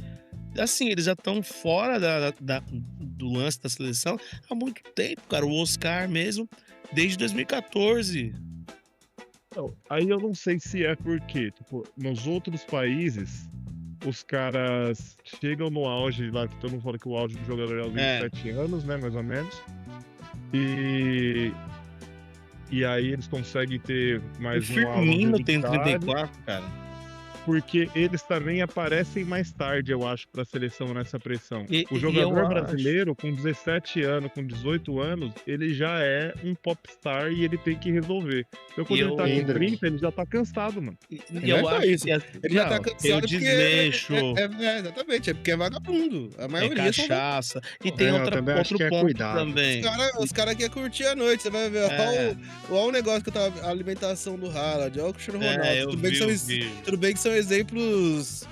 Speaker 4: Assim, eles já estão fora do lance da seleção há muito tempo, cara. O Oscar mesmo, desde 2014.
Speaker 3: Então, aí eu não sei se é porque, tipo, nos outros países, os caras chegam no auge lá, que todo mundo fala que o auge do jogador é aos 27 anos, né, mais ou menos. E aí eles conseguem ter
Speaker 4: O
Speaker 3: mais uma
Speaker 4: Firmino tem
Speaker 3: longevidade,
Speaker 4: 34, cara.
Speaker 3: porque eles também aparecem mais tarde, eu acho, para a seleção nessa pressão.
Speaker 4: E
Speaker 3: O
Speaker 4: eu
Speaker 3: jogador
Speaker 4: acho.
Speaker 3: brasileiro, com 17 anos, com 18 anos, ele já é um popstar e ele tem que resolver. Então, quando ele tá com
Speaker 1: Hendrick.
Speaker 3: 30, ele já tá cansado, mano.
Speaker 4: E
Speaker 2: Não
Speaker 4: eu
Speaker 2: é só
Speaker 4: acho
Speaker 2: isso.
Speaker 4: que
Speaker 2: Ele já tá
Speaker 4: não,
Speaker 2: cansado
Speaker 4: tem o
Speaker 2: porque
Speaker 4: desleixo,
Speaker 2: exatamente, é porque é vagabundo. A
Speaker 4: é
Speaker 2: maioria são
Speaker 4: cachaça. E tem
Speaker 1: eu
Speaker 4: outra,
Speaker 1: também acho
Speaker 4: outro
Speaker 1: que é
Speaker 4: ponto
Speaker 1: cuidado.
Speaker 4: também.
Speaker 2: Os caras querem curtir a noite, você vai ver.
Speaker 4: É.
Speaker 2: Olha o negócio que eu tava. A alimentação do Haaland, olha o Cristiano Ronaldo.
Speaker 4: É, eu
Speaker 2: tudo, bem
Speaker 4: vi,
Speaker 2: que são,
Speaker 4: eu vi.
Speaker 2: tudo bem que são exemplos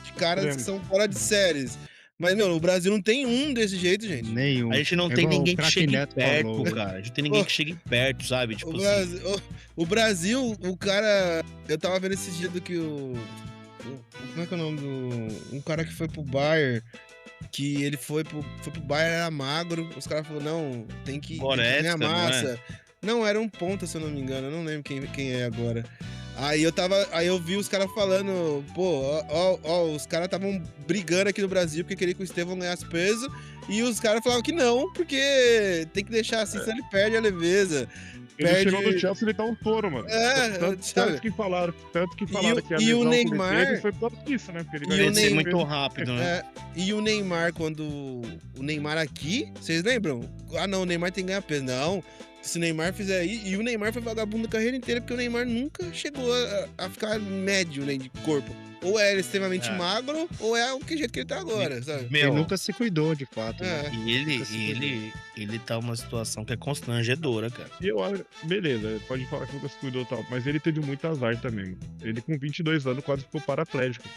Speaker 2: de caras que são fora de séries. Mas, meu, o Brasil não tem um desse jeito, gente.
Speaker 1: nenhum.
Speaker 4: A gente não
Speaker 1: É
Speaker 4: tem
Speaker 1: igual o
Speaker 4: ninguém que
Speaker 1: craque
Speaker 4: chegue
Speaker 1: Neto
Speaker 4: perto,
Speaker 1: falou.
Speaker 4: cara. A gente tem ninguém que chegue perto, sabe? Tipo
Speaker 2: O
Speaker 4: assim.
Speaker 2: Brasil, o Brasil, o cara. Eu tava vendo esses dias do que como é que é o nome do. Um cara que foi pro Bayern. Que ele foi pro Bayern, era magro. Os caras falaram, não, tem que
Speaker 4: Goretzka,
Speaker 2: ganhar
Speaker 4: não é?
Speaker 2: massa. Não, era um ponta, se eu não me engano. Eu não lembro quem é agora. Aí eu vi os caras falando, pô, ó, os caras estavam brigando aqui no Brasil porque queria que o Estevão ganhasse peso. E os caras falavam que não, porque tem que deixar assim, senão ele perde a leveza.
Speaker 3: Ele
Speaker 2: Perde-
Speaker 3: chegou no Chelsea, ele tá um touro, mano.
Speaker 2: É, sabe?
Speaker 3: Tanto que falaram que a
Speaker 2: e o
Speaker 3: lesão que ele
Speaker 2: Neymar-
Speaker 3: teve foi por causa disso, né? Porque ele
Speaker 2: e
Speaker 3: ganhou
Speaker 2: o
Speaker 4: Ele ser
Speaker 2: Neymar-
Speaker 4: muito rápido, né?
Speaker 2: É, e o Neymar, quando. O Neymar aqui, vocês lembram? Ah, não, o Neymar tem que ganhar peso. Não. Se o Neymar fizer aí. E o Neymar foi vagabundo a carreira inteira, porque o Neymar nunca chegou a ficar médio, né, de corpo. Ou é ele extremamente
Speaker 4: É.
Speaker 2: magro, ou é o que jeito que ele tá agora, sabe?
Speaker 1: Ele
Speaker 4: Meu,
Speaker 1: nunca se cuidou, de fato. né?
Speaker 2: É.
Speaker 4: e ele tá uma situação que é constrangedora, cara.
Speaker 3: E eu acho, beleza, pode falar que nunca se cuidou e tal, mas ele teve muito azar também, mano. Ele com 22 anos quase ficou paraplégico.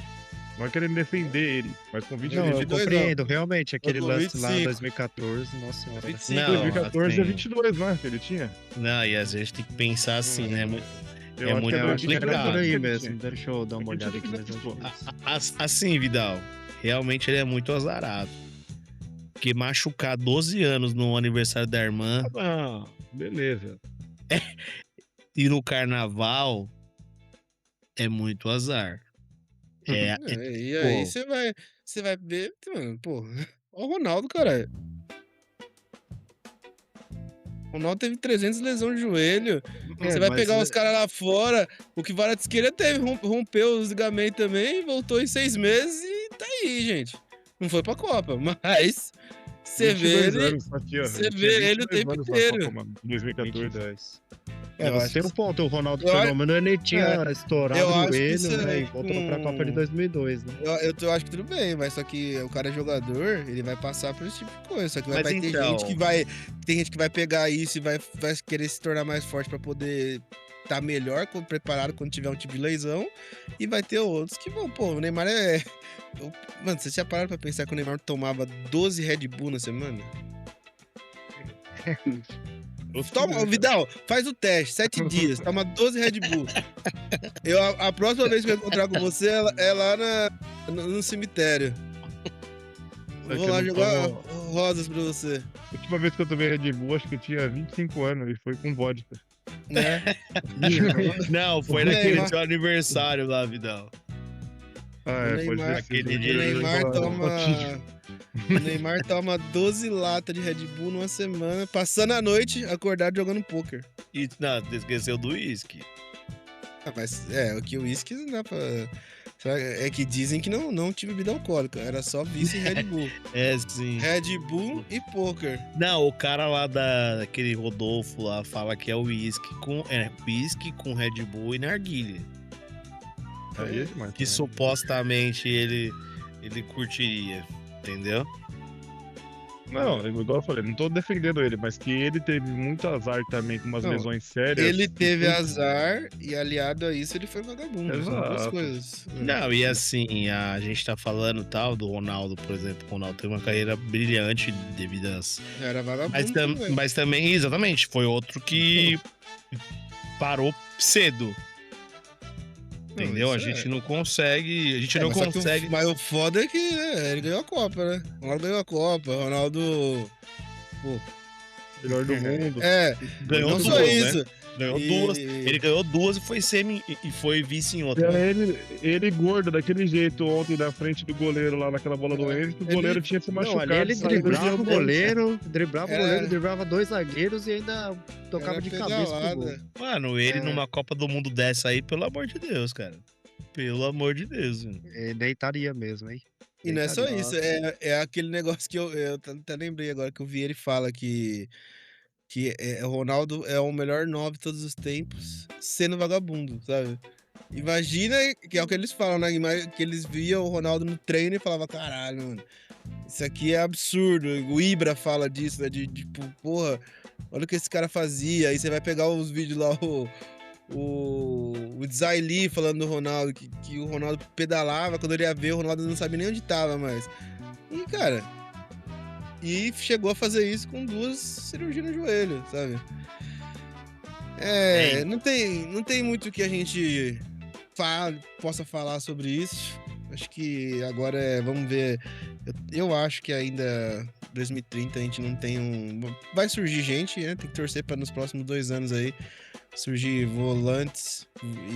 Speaker 3: Não é querendo defender ele, mas com 22
Speaker 1: Não, eu
Speaker 2: 22
Speaker 1: compreendo, realmente, aquele
Speaker 2: Eu tô
Speaker 1: lance lá
Speaker 2: 25.
Speaker 1: 2014, nossa senhora.
Speaker 2: 25.
Speaker 4: Não,
Speaker 3: 2014 é
Speaker 4: assim-
Speaker 3: 22, né? Que ele tinha.
Speaker 4: Não, e às vezes tem que pensar assim, né?
Speaker 3: Eu
Speaker 4: É
Speaker 3: acho
Speaker 4: muito
Speaker 3: que
Speaker 1: Eu acho que era
Speaker 4: complicado.
Speaker 1: por aí
Speaker 3: que ele
Speaker 1: mesmo,
Speaker 3: tinha.
Speaker 1: deixa eu dar uma olhada aqui. Mas eu...
Speaker 4: Assim, Vidal, realmente ele é muito azarado. Porque machucar 12 anos no aniversário da irmã
Speaker 3: Ah, beleza.
Speaker 4: e no carnaval é muito azar. É,
Speaker 2: E aí
Speaker 4: pô.
Speaker 2: você vai ver, mano, pô, ó o Ronaldo, cara. O Ronaldo teve 300 lesões de joelho. Você vai pegar os caras lá fora. O que Kvaratskhelia teve, rompeu os ligamentos também, voltou em 6 meses e tá aí, gente. Não foi pra Copa, mas você vê
Speaker 3: 22
Speaker 2: ele.
Speaker 3: anos, aqui, ó.
Speaker 2: você
Speaker 3: Ele
Speaker 2: vê
Speaker 3: tinha
Speaker 2: ele o
Speaker 3: 22
Speaker 2: tempo
Speaker 3: anos na
Speaker 2: inteiro.
Speaker 3: Copa, mano, 2014.
Speaker 1: 22.
Speaker 2: Eu
Speaker 1: É, você
Speaker 2: acho
Speaker 1: tem
Speaker 2: que-
Speaker 1: um ponto, o Ronaldo
Speaker 2: eu acho-
Speaker 1: Fenômeno, ele tinha estourado
Speaker 2: eu
Speaker 1: o
Speaker 2: acho que
Speaker 1: joelho,
Speaker 2: isso
Speaker 1: né,
Speaker 2: é
Speaker 1: e voltou pra
Speaker 2: com-
Speaker 1: Copa de 2002, né?
Speaker 2: Eu acho que tudo bem, mas só que o cara é jogador, ele vai passar por esse tipo de coisa. Só que vai
Speaker 4: Mas
Speaker 2: ter
Speaker 4: então-
Speaker 2: gente que vai. Tem gente que vai pegar isso e vai querer se tornar mais forte pra poder estar melhor, preparado quando tiver um tipo de lesão. E vai ter outros que vão, pô, o Neymar é. Mano, vocês já pararam pra pensar que o Neymar tomava 12 Red Bull na semana? Toma, Vidal, faz o teste, 7 dias, toma 12 Red Bull. A próxima vez que eu encontrar com você é lá no cemitério. Eu vou
Speaker 3: que
Speaker 2: lá
Speaker 3: eu não
Speaker 2: jogar
Speaker 3: tomo-
Speaker 2: rosas pra você.
Speaker 3: A última vez que eu tomei Red Bull, acho que eu tinha 25 anos e foi com vodka.
Speaker 2: Né?
Speaker 4: não, foi
Speaker 2: O
Speaker 4: naquele
Speaker 2: Neymar-
Speaker 4: seu aniversário lá, Vidal.
Speaker 3: Ah,
Speaker 2: O
Speaker 3: pode
Speaker 2: Neymar-
Speaker 3: ser.
Speaker 4: aquele
Speaker 2: O
Speaker 4: dia
Speaker 2: Neymar
Speaker 3: Fatídico.
Speaker 2: toma. O Neymar toma 12 latas de Red Bull numa semana, passando a noite acordado jogando poker.
Speaker 4: E não, esqueceu do uísque.
Speaker 2: Ah, mas o que o uísque não dá pra... É que dizem que não tinha bebida alcoólica, era só vício em Red Bull.
Speaker 4: É, sim.
Speaker 2: Red Bull e poker.
Speaker 4: Não, o cara lá daquele Rodolfo lá fala que é uísque com Red Bull e narguilha.
Speaker 3: Aí é demais.
Speaker 4: Que
Speaker 3: também.
Speaker 4: supostamente ele curtiria, entendeu?
Speaker 3: Não, igual eu falei, não tô defendendo ele, mas que ele teve muito azar também com umas
Speaker 2: Não,
Speaker 3: lesões sérias.
Speaker 2: Ele teve azar e aliado a isso ele foi vagabundo. São duas
Speaker 3: Exato.
Speaker 2: coisas.
Speaker 4: Não, e assim, a gente tá falando tal do Ronaldo, por exemplo. O Ronaldo teve uma carreira brilhante devido às.
Speaker 2: Era vagabundo. também.
Speaker 4: Mas também, exatamente, foi outro que parou cedo. Entendeu? A
Speaker 2: isso
Speaker 4: gente não consegue. A gente não
Speaker 2: mas só que
Speaker 4: consegue.
Speaker 2: Mas o foda é que ele ganhou a Copa, né? O Ronaldo ganhou a Copa. O Ronaldo.
Speaker 3: Melhor do mundo.
Speaker 4: Ganhou
Speaker 2: não
Speaker 4: duas,
Speaker 2: só
Speaker 4: né?
Speaker 2: isso.
Speaker 4: Ganhou
Speaker 2: E-
Speaker 4: duas. Ele ganhou duas e foi semi e foi vice em outra.
Speaker 3: É ele gordo, daquele jeito, ontem na frente do goleiro lá naquela bola do Henrique, que o
Speaker 2: Ele-
Speaker 3: goleiro tinha se
Speaker 5: Não,
Speaker 3: machucado.
Speaker 5: ali ele
Speaker 3: saiu do
Speaker 5: driblava o
Speaker 3: jogo.
Speaker 5: goleiro,
Speaker 2: Era-
Speaker 5: driblava dois zagueiros e ainda tocava
Speaker 2: Era
Speaker 5: de cabeça pro gol.
Speaker 2: pedalada.
Speaker 4: Mano, ele
Speaker 2: É.
Speaker 4: numa Copa do Mundo dessa aí, pelo amor de Deus, cara. Pelo amor de Deus. Mano.
Speaker 5: Deitaria mesmo, hein?
Speaker 2: E não é só
Speaker 5: Deitaria.
Speaker 2: isso, é aquele negócio que eu até lembrei agora que o Vieira fala que o Ronaldo é o melhor 9 de todos os tempos, sendo vagabundo, sabe? Imagina, que é o que eles falam, né? Que eles viam o Ronaldo no treino e falavam, caralho, mano, isso aqui é absurdo. O Ibra fala disso, né? De tipo, porra, olha o que esse cara fazia. Aí você vai pegar os vídeos lá, o Zaili falando do Ronaldo, que o Ronaldo pedalava, quando ele ia ver, o Ronaldo não sabia nem onde tava mais. E, cara, chegou a fazer isso com 2 cirurgias no joelho, sabe? Não tem muito o que a gente possa falar sobre isso. Acho que agora vamos ver. Eu acho que ainda 2030 a gente não tem vai surgir gente, né? Tem que torcer para nos próximos 2 anos aí surgir volantes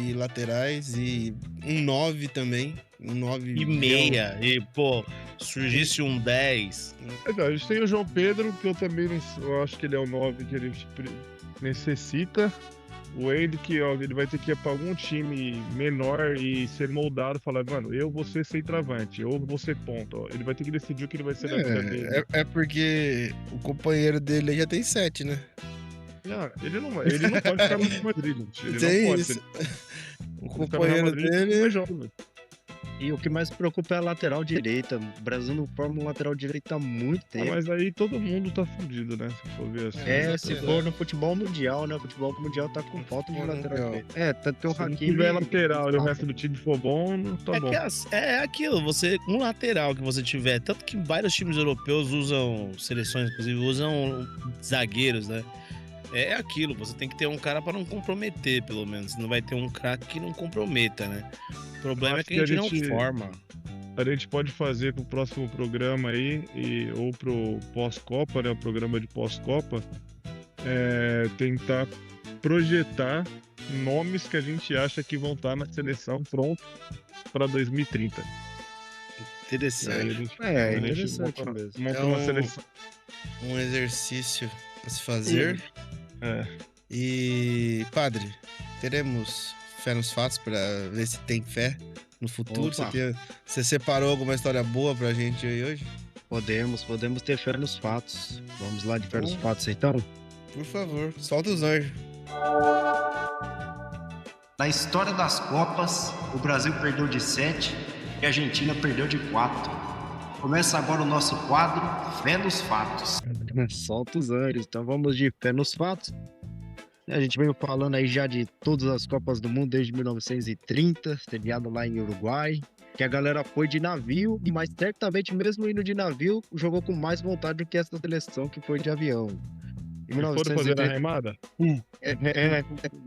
Speaker 2: e laterais e um 9 também. Um 9
Speaker 4: E meia. E, pô, surgisse um 10.
Speaker 3: A gente tem o João Pedro, que eu também eu acho que ele é o 9 que ele necessita. O Wade, que ó, ele vai ter que ir pra algum time menor e ser moldado, falar, mano, eu vou ser centroavante, eu vou ser ponta. Ó. Ele vai ter que decidir o que ele vai ser na vida dele.
Speaker 2: É porque o companheiro dele aí já tem 7, né?
Speaker 3: Não, ele não pode ficar no Real Madrid, gente. Ele
Speaker 2: Tem
Speaker 3: não pode.
Speaker 2: isso. O
Speaker 3: Ele ficar no Real
Speaker 2: companheiro
Speaker 3: Madrid, ele
Speaker 2: dele.
Speaker 3: não é jovem.
Speaker 5: E o que mais preocupa é a lateral direita. O Brasil não forma um lateral direito há muito
Speaker 3: Ah,
Speaker 5: tempo.
Speaker 3: mas aí todo mundo tá fudido, né? Se for ver assim.
Speaker 5: Se for no futebol mundial, né? O futebol mundial tá com falta de
Speaker 2: Futebol
Speaker 5: lateral
Speaker 2: mundial.
Speaker 5: direito. Tem o
Speaker 3: Se não
Speaker 5: Hakimi.
Speaker 3: tiver lateral e o resto do time for bom, não tá bom.
Speaker 4: É aquilo, você, um lateral que você tiver, tanto que vários times europeus usam, seleções inclusive, usam zagueiros, né? É aquilo, você tem que ter um cara pra não comprometer, pelo menos. Você não vai ter um craque que não comprometa, né? O problema é
Speaker 3: Acho
Speaker 4: que a gente não
Speaker 3: gente-
Speaker 4: forma.
Speaker 3: A gente pode fazer pro próximo programa aí, ou pro pós-Copa, né? O programa de pós-Copa, tentar projetar nomes que a gente acha que vão estar na seleção pronto para 2030. Aí a
Speaker 4: Interessante.
Speaker 3: gente,
Speaker 5: É,
Speaker 3: a gente
Speaker 5: interessante
Speaker 3: monta,
Speaker 5: mesmo.
Speaker 3: monta
Speaker 2: É
Speaker 3: uma
Speaker 2: um-
Speaker 3: seleção.
Speaker 2: Um exercício a se fazer.
Speaker 3: É.
Speaker 2: E, padre, teremos fé nos fatos pra ver se tem fé no futuro.
Speaker 5: Opa.
Speaker 2: Você separou alguma história boa pra gente aí hoje?
Speaker 5: Podemos ter fé nos fatos. Vamos lá de fé nos
Speaker 2: Bom.
Speaker 5: fatos, então?
Speaker 2: Por favor, solta os anjos.
Speaker 6: Na história das Copas, o Brasil perdeu de 7 e a Argentina perdeu de 4. Começa agora o nosso quadro Fé nos Fatos.
Speaker 5: Solta os anjos. Então vamos de fé nos fatos. A gente veio falando aí já de todas as Copas do Mundo desde 1930, sediado lá em Uruguai, que a galera foi de navio, mas certamente mesmo indo de navio, jogou com mais vontade do que essa seleção que foi de avião. Em
Speaker 3: E foram fazer a remada?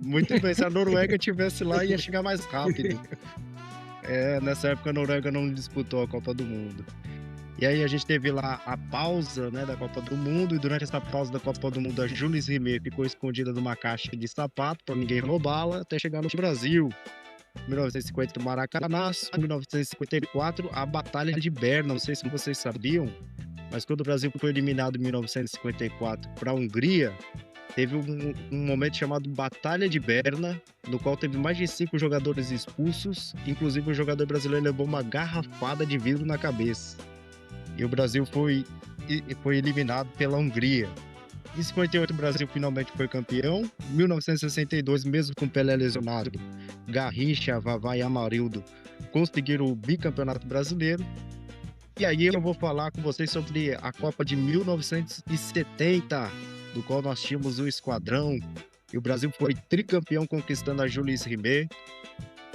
Speaker 5: Muito bem, se a Noruega tivesse lá, ia chegar mais rápido. Nessa época a Noruega não disputou a Copa do Mundo. E aí a gente teve lá a pausa, né, da Copa do Mundo, e durante essa pausa da Copa do Mundo, a Jules Rimet ficou escondida numa caixa de sapato para ninguém roubá-la, até chegar no Brasil. 1950 o Maracanã, 1954 a Batalha de Berna, não sei se vocês sabiam, Mas quando o Brasil foi eliminado em 1954 para a Hungria, teve um momento chamado Batalha de Berna, no qual teve mais de 5 jogadores expulsos, inclusive o jogador brasileiro levou uma garrafada de vidro na cabeça. E o Brasil foi eliminado pela Hungria. Em 58 o Brasil finalmente foi campeão. Em 1962, mesmo com Pelé lesionado, Garrincha, Vavá e Amarildo conseguiram o bicampeonato brasileiro. E aí eu vou falar com vocês sobre a Copa de 1970, do qual nós tínhamos o esquadrão, e o Brasil foi tricampeão conquistando a Jules Rimet.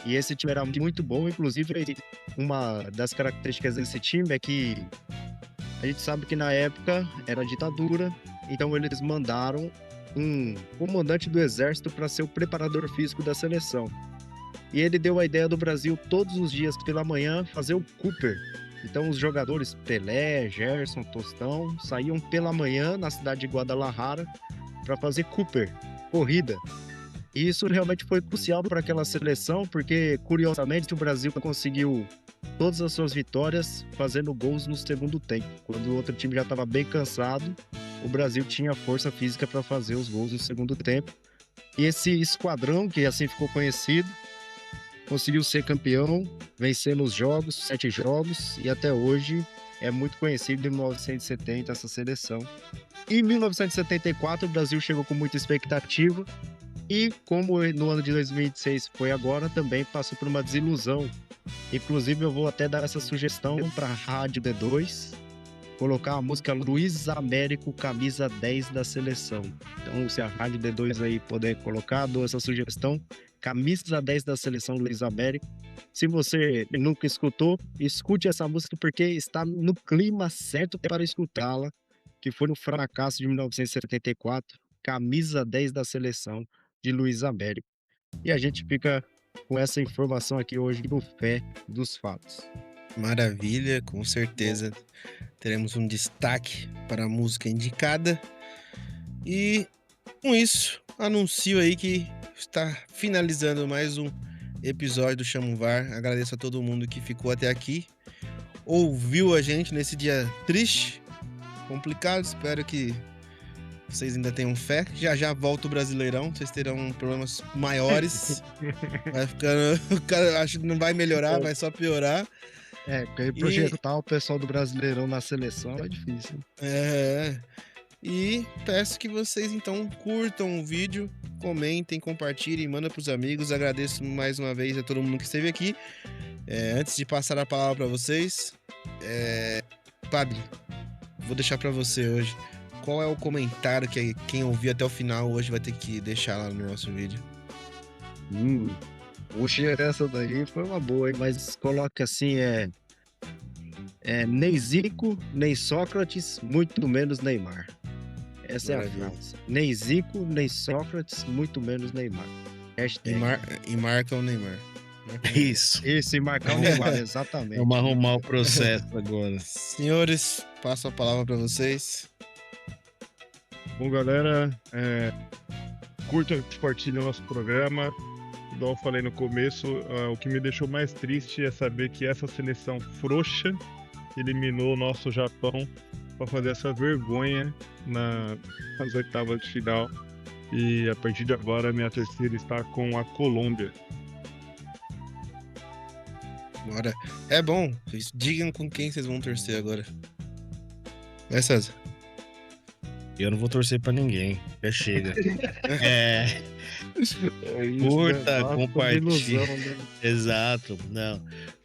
Speaker 5: E esse time era muito bom, inclusive uma das características desse time é que a gente sabe que na época era ditadura, então eles mandaram um comandante do exército para ser o preparador físico da seleção. E ele deu a ideia do Brasil todos os dias pela manhã fazer o Cooper. Então os jogadores Pelé, Gerson, Tostão saíam pela manhã na cidade de Guadalajara para fazer Cooper, corrida. E isso realmente foi crucial para aquela seleção, porque curiosamente o Brasil conseguiu todas as suas vitórias fazendo gols no segundo tempo. Quando o outro time já estava bem cansado, o Brasil tinha força física para fazer os gols no segundo tempo. E esse esquadrão, que assim ficou conhecido, conseguiu ser campeão, vencendo os jogos, 7 jogos, e até hoje é muito conhecido em 1970 essa seleção. Em 1974 o Brasil chegou com muita expectativa e, como no ano de 2026 foi agora, também passou por uma desilusão. Inclusive eu vou até dar essa sugestão para a Rádio D2, colocar a música Luiz Américo, camisa 10 da seleção. Então, se a Rádio D2 aí puder colocar, dou essa sugestão. Camisa 10 da seleção Luiz Américo. Se você nunca escutou, escute essa música porque está no clima certo para escutá-la, que foi no fracasso de 1974, Camisa 10 da seleção de Luiz Américo. E a gente fica com essa informação aqui hoje no Fé dos Fatos.
Speaker 2: Maravilha, com certeza teremos um destaque para a música indicada. E com isso, anuncio aí que está finalizando mais um episódio do Chama o VAR. Agradeço a todo mundo que ficou até aqui, ouviu a gente nesse dia triste, complicado. Espero que vocês ainda tenham fé. Já já volta o Brasileirão, vocês terão problemas maiores. Vai ficando, o cara acho que não vai melhorar, vai só piorar.
Speaker 5: Porque projetar o pessoal do Brasileirão na seleção é difícil.
Speaker 2: E peço que vocês então curtam o vídeo, comentem, compartilhem, mandem para os amigos. Agradeço mais uma vez a todo mundo que esteve aqui. Antes de passar a palavra para vocês, Padre, vou deixar para você hoje. Qual é o comentário que quem ouvir até o final hoje vai ter que deixar lá no nosso vídeo?
Speaker 5: Puxa, essa daí foi uma boa, hein? Mas coloca assim, nem Zico, nem Sócrates, muito menos Neymar. Essa
Speaker 2: Maravilha.
Speaker 5: é a frase. Nem Zico, nem Sócrates, muito menos Neymar. Hashtag.
Speaker 2: E marca o Neymar.
Speaker 4: Isso.
Speaker 5: Isso, e marcar o Neymar, exatamente.
Speaker 4: Vamos arrumar o processo agora.
Speaker 2: Senhores, passo a palavra para vocês.
Speaker 3: Bom, galera, curta e compartilha o nosso programa. Igual eu falei no começo, o que me deixou mais triste é saber que essa seleção frouxa eliminou o nosso Japão para fazer essa vergonha nas oitavas de final. E a partir de agora, minha terceira está com a Colômbia.
Speaker 2: Bora. É bom, vocês digam com quem vocês vão torcer agora. Vai, César.
Speaker 4: Eu não vou torcer pra ninguém. Já chega. Curta, compartilhe.
Speaker 5: Né?
Speaker 4: Exato, não.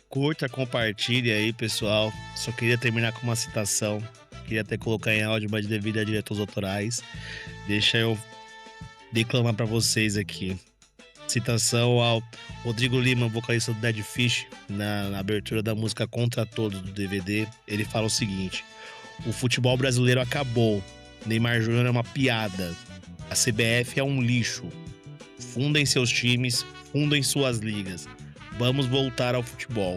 Speaker 4: Curta, compartilhe aí, pessoal. Só queria terminar com uma citação. Queria até colocar em áudio, mas devido a direitos autorais. Deixa eu declamar pra vocês aqui. Citação ao Rodrigo Lima, vocalista do Dead Fish, na abertura da música Contra Todos do DVD. Ele fala o seguinte: o futebol brasileiro acabou. Neymar Júnior é uma piada. A CBF é um lixo. Fundem seus times, fundem suas ligas. Vamos voltar ao futebol.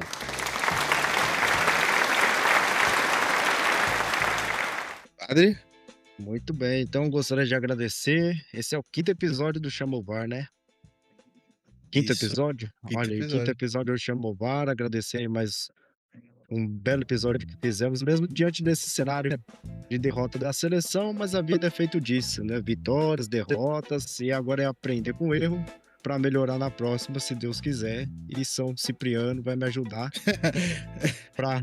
Speaker 2: Padre?
Speaker 5: Muito bem, então gostaria de agradecer. Esse é o 5º episódio do Chama o VAR, né? Quinto
Speaker 2: Isso.
Speaker 5: episódio?
Speaker 2: Quinto
Speaker 5: Olha aí,
Speaker 2: episódio.
Speaker 5: 5º episódio do Chama o VAR. Agradecer aí mais um belo episódio que fizemos, mesmo diante desse cenário de derrota da seleção, mas a vida é feito disso, né? Vitórias, derrotas, e agora é aprender com o erro para melhorar na próxima, se Deus quiser. E São Cipriano vai me ajudar para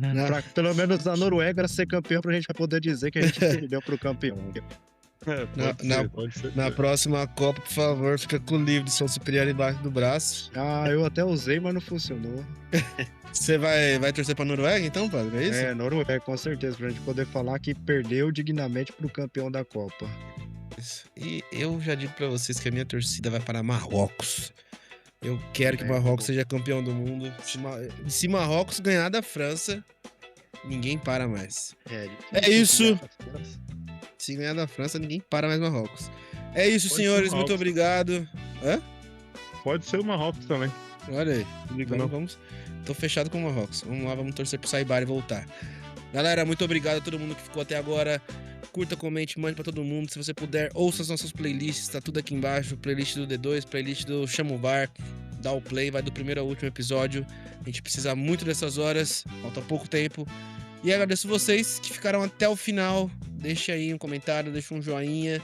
Speaker 5: pelo menos a Noruega ser campeão, pra gente poder dizer que a gente perdeu pro campeão.
Speaker 3: Pode ser.
Speaker 2: Na próxima Copa, por favor, fica com o livro de São Cipriano embaixo do braço.
Speaker 5: Ah, eu até usei, mas não funcionou.
Speaker 2: Você vai torcer pra Noruega, então, padre? É isso?
Speaker 5: É, Noruega, com certeza, pra gente poder falar que perdeu dignamente pro campeão da Copa.
Speaker 2: E eu já digo pra vocês que a minha torcida vai para Marrocos. Eu quero que Marrocos seja campeão do mundo. Se Marrocos ganhar da França, ninguém para mais. É isso. Se ganhar da França, ninguém para mais Marrocos. É isso,
Speaker 3: Pode ser
Speaker 2: senhores. Muito
Speaker 3: Marrocos.
Speaker 2: obrigado. Hã?
Speaker 3: Pode ser o Marrocos também.
Speaker 2: Olha aí.
Speaker 3: Liga
Speaker 2: Então,
Speaker 3: não.
Speaker 2: vamos. Tô fechado com o Marrocos. Vamos lá, vamos torcer pro Saibari voltar. Galera, muito obrigado a todo mundo que ficou até agora. Curta, comente, mande pra todo mundo. Se você puder, ouça as nossas playlists. Tá tudo aqui embaixo. Playlist do D2, playlist do Chama o VAR. Dá o play, vai do primeiro ao último episódio. A gente precisa muito dessas horas. Falta pouco tempo. E agradeço vocês que ficaram até o final. Deixa aí um comentário, deixa um joinha.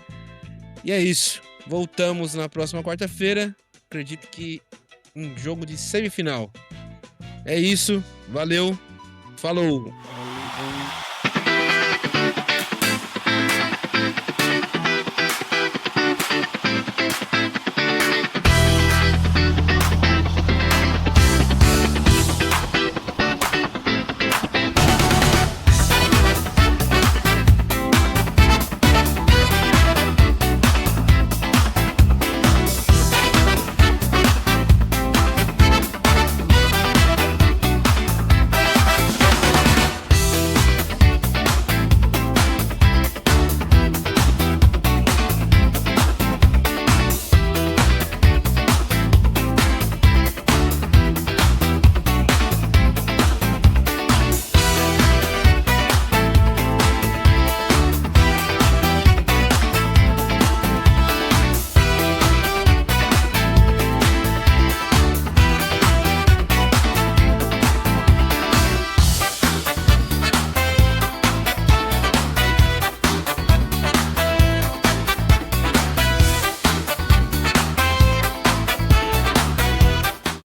Speaker 2: E é isso. Voltamos na próxima quarta-feira. Acredito que um jogo de semifinal. É isso. Valeu. Falou.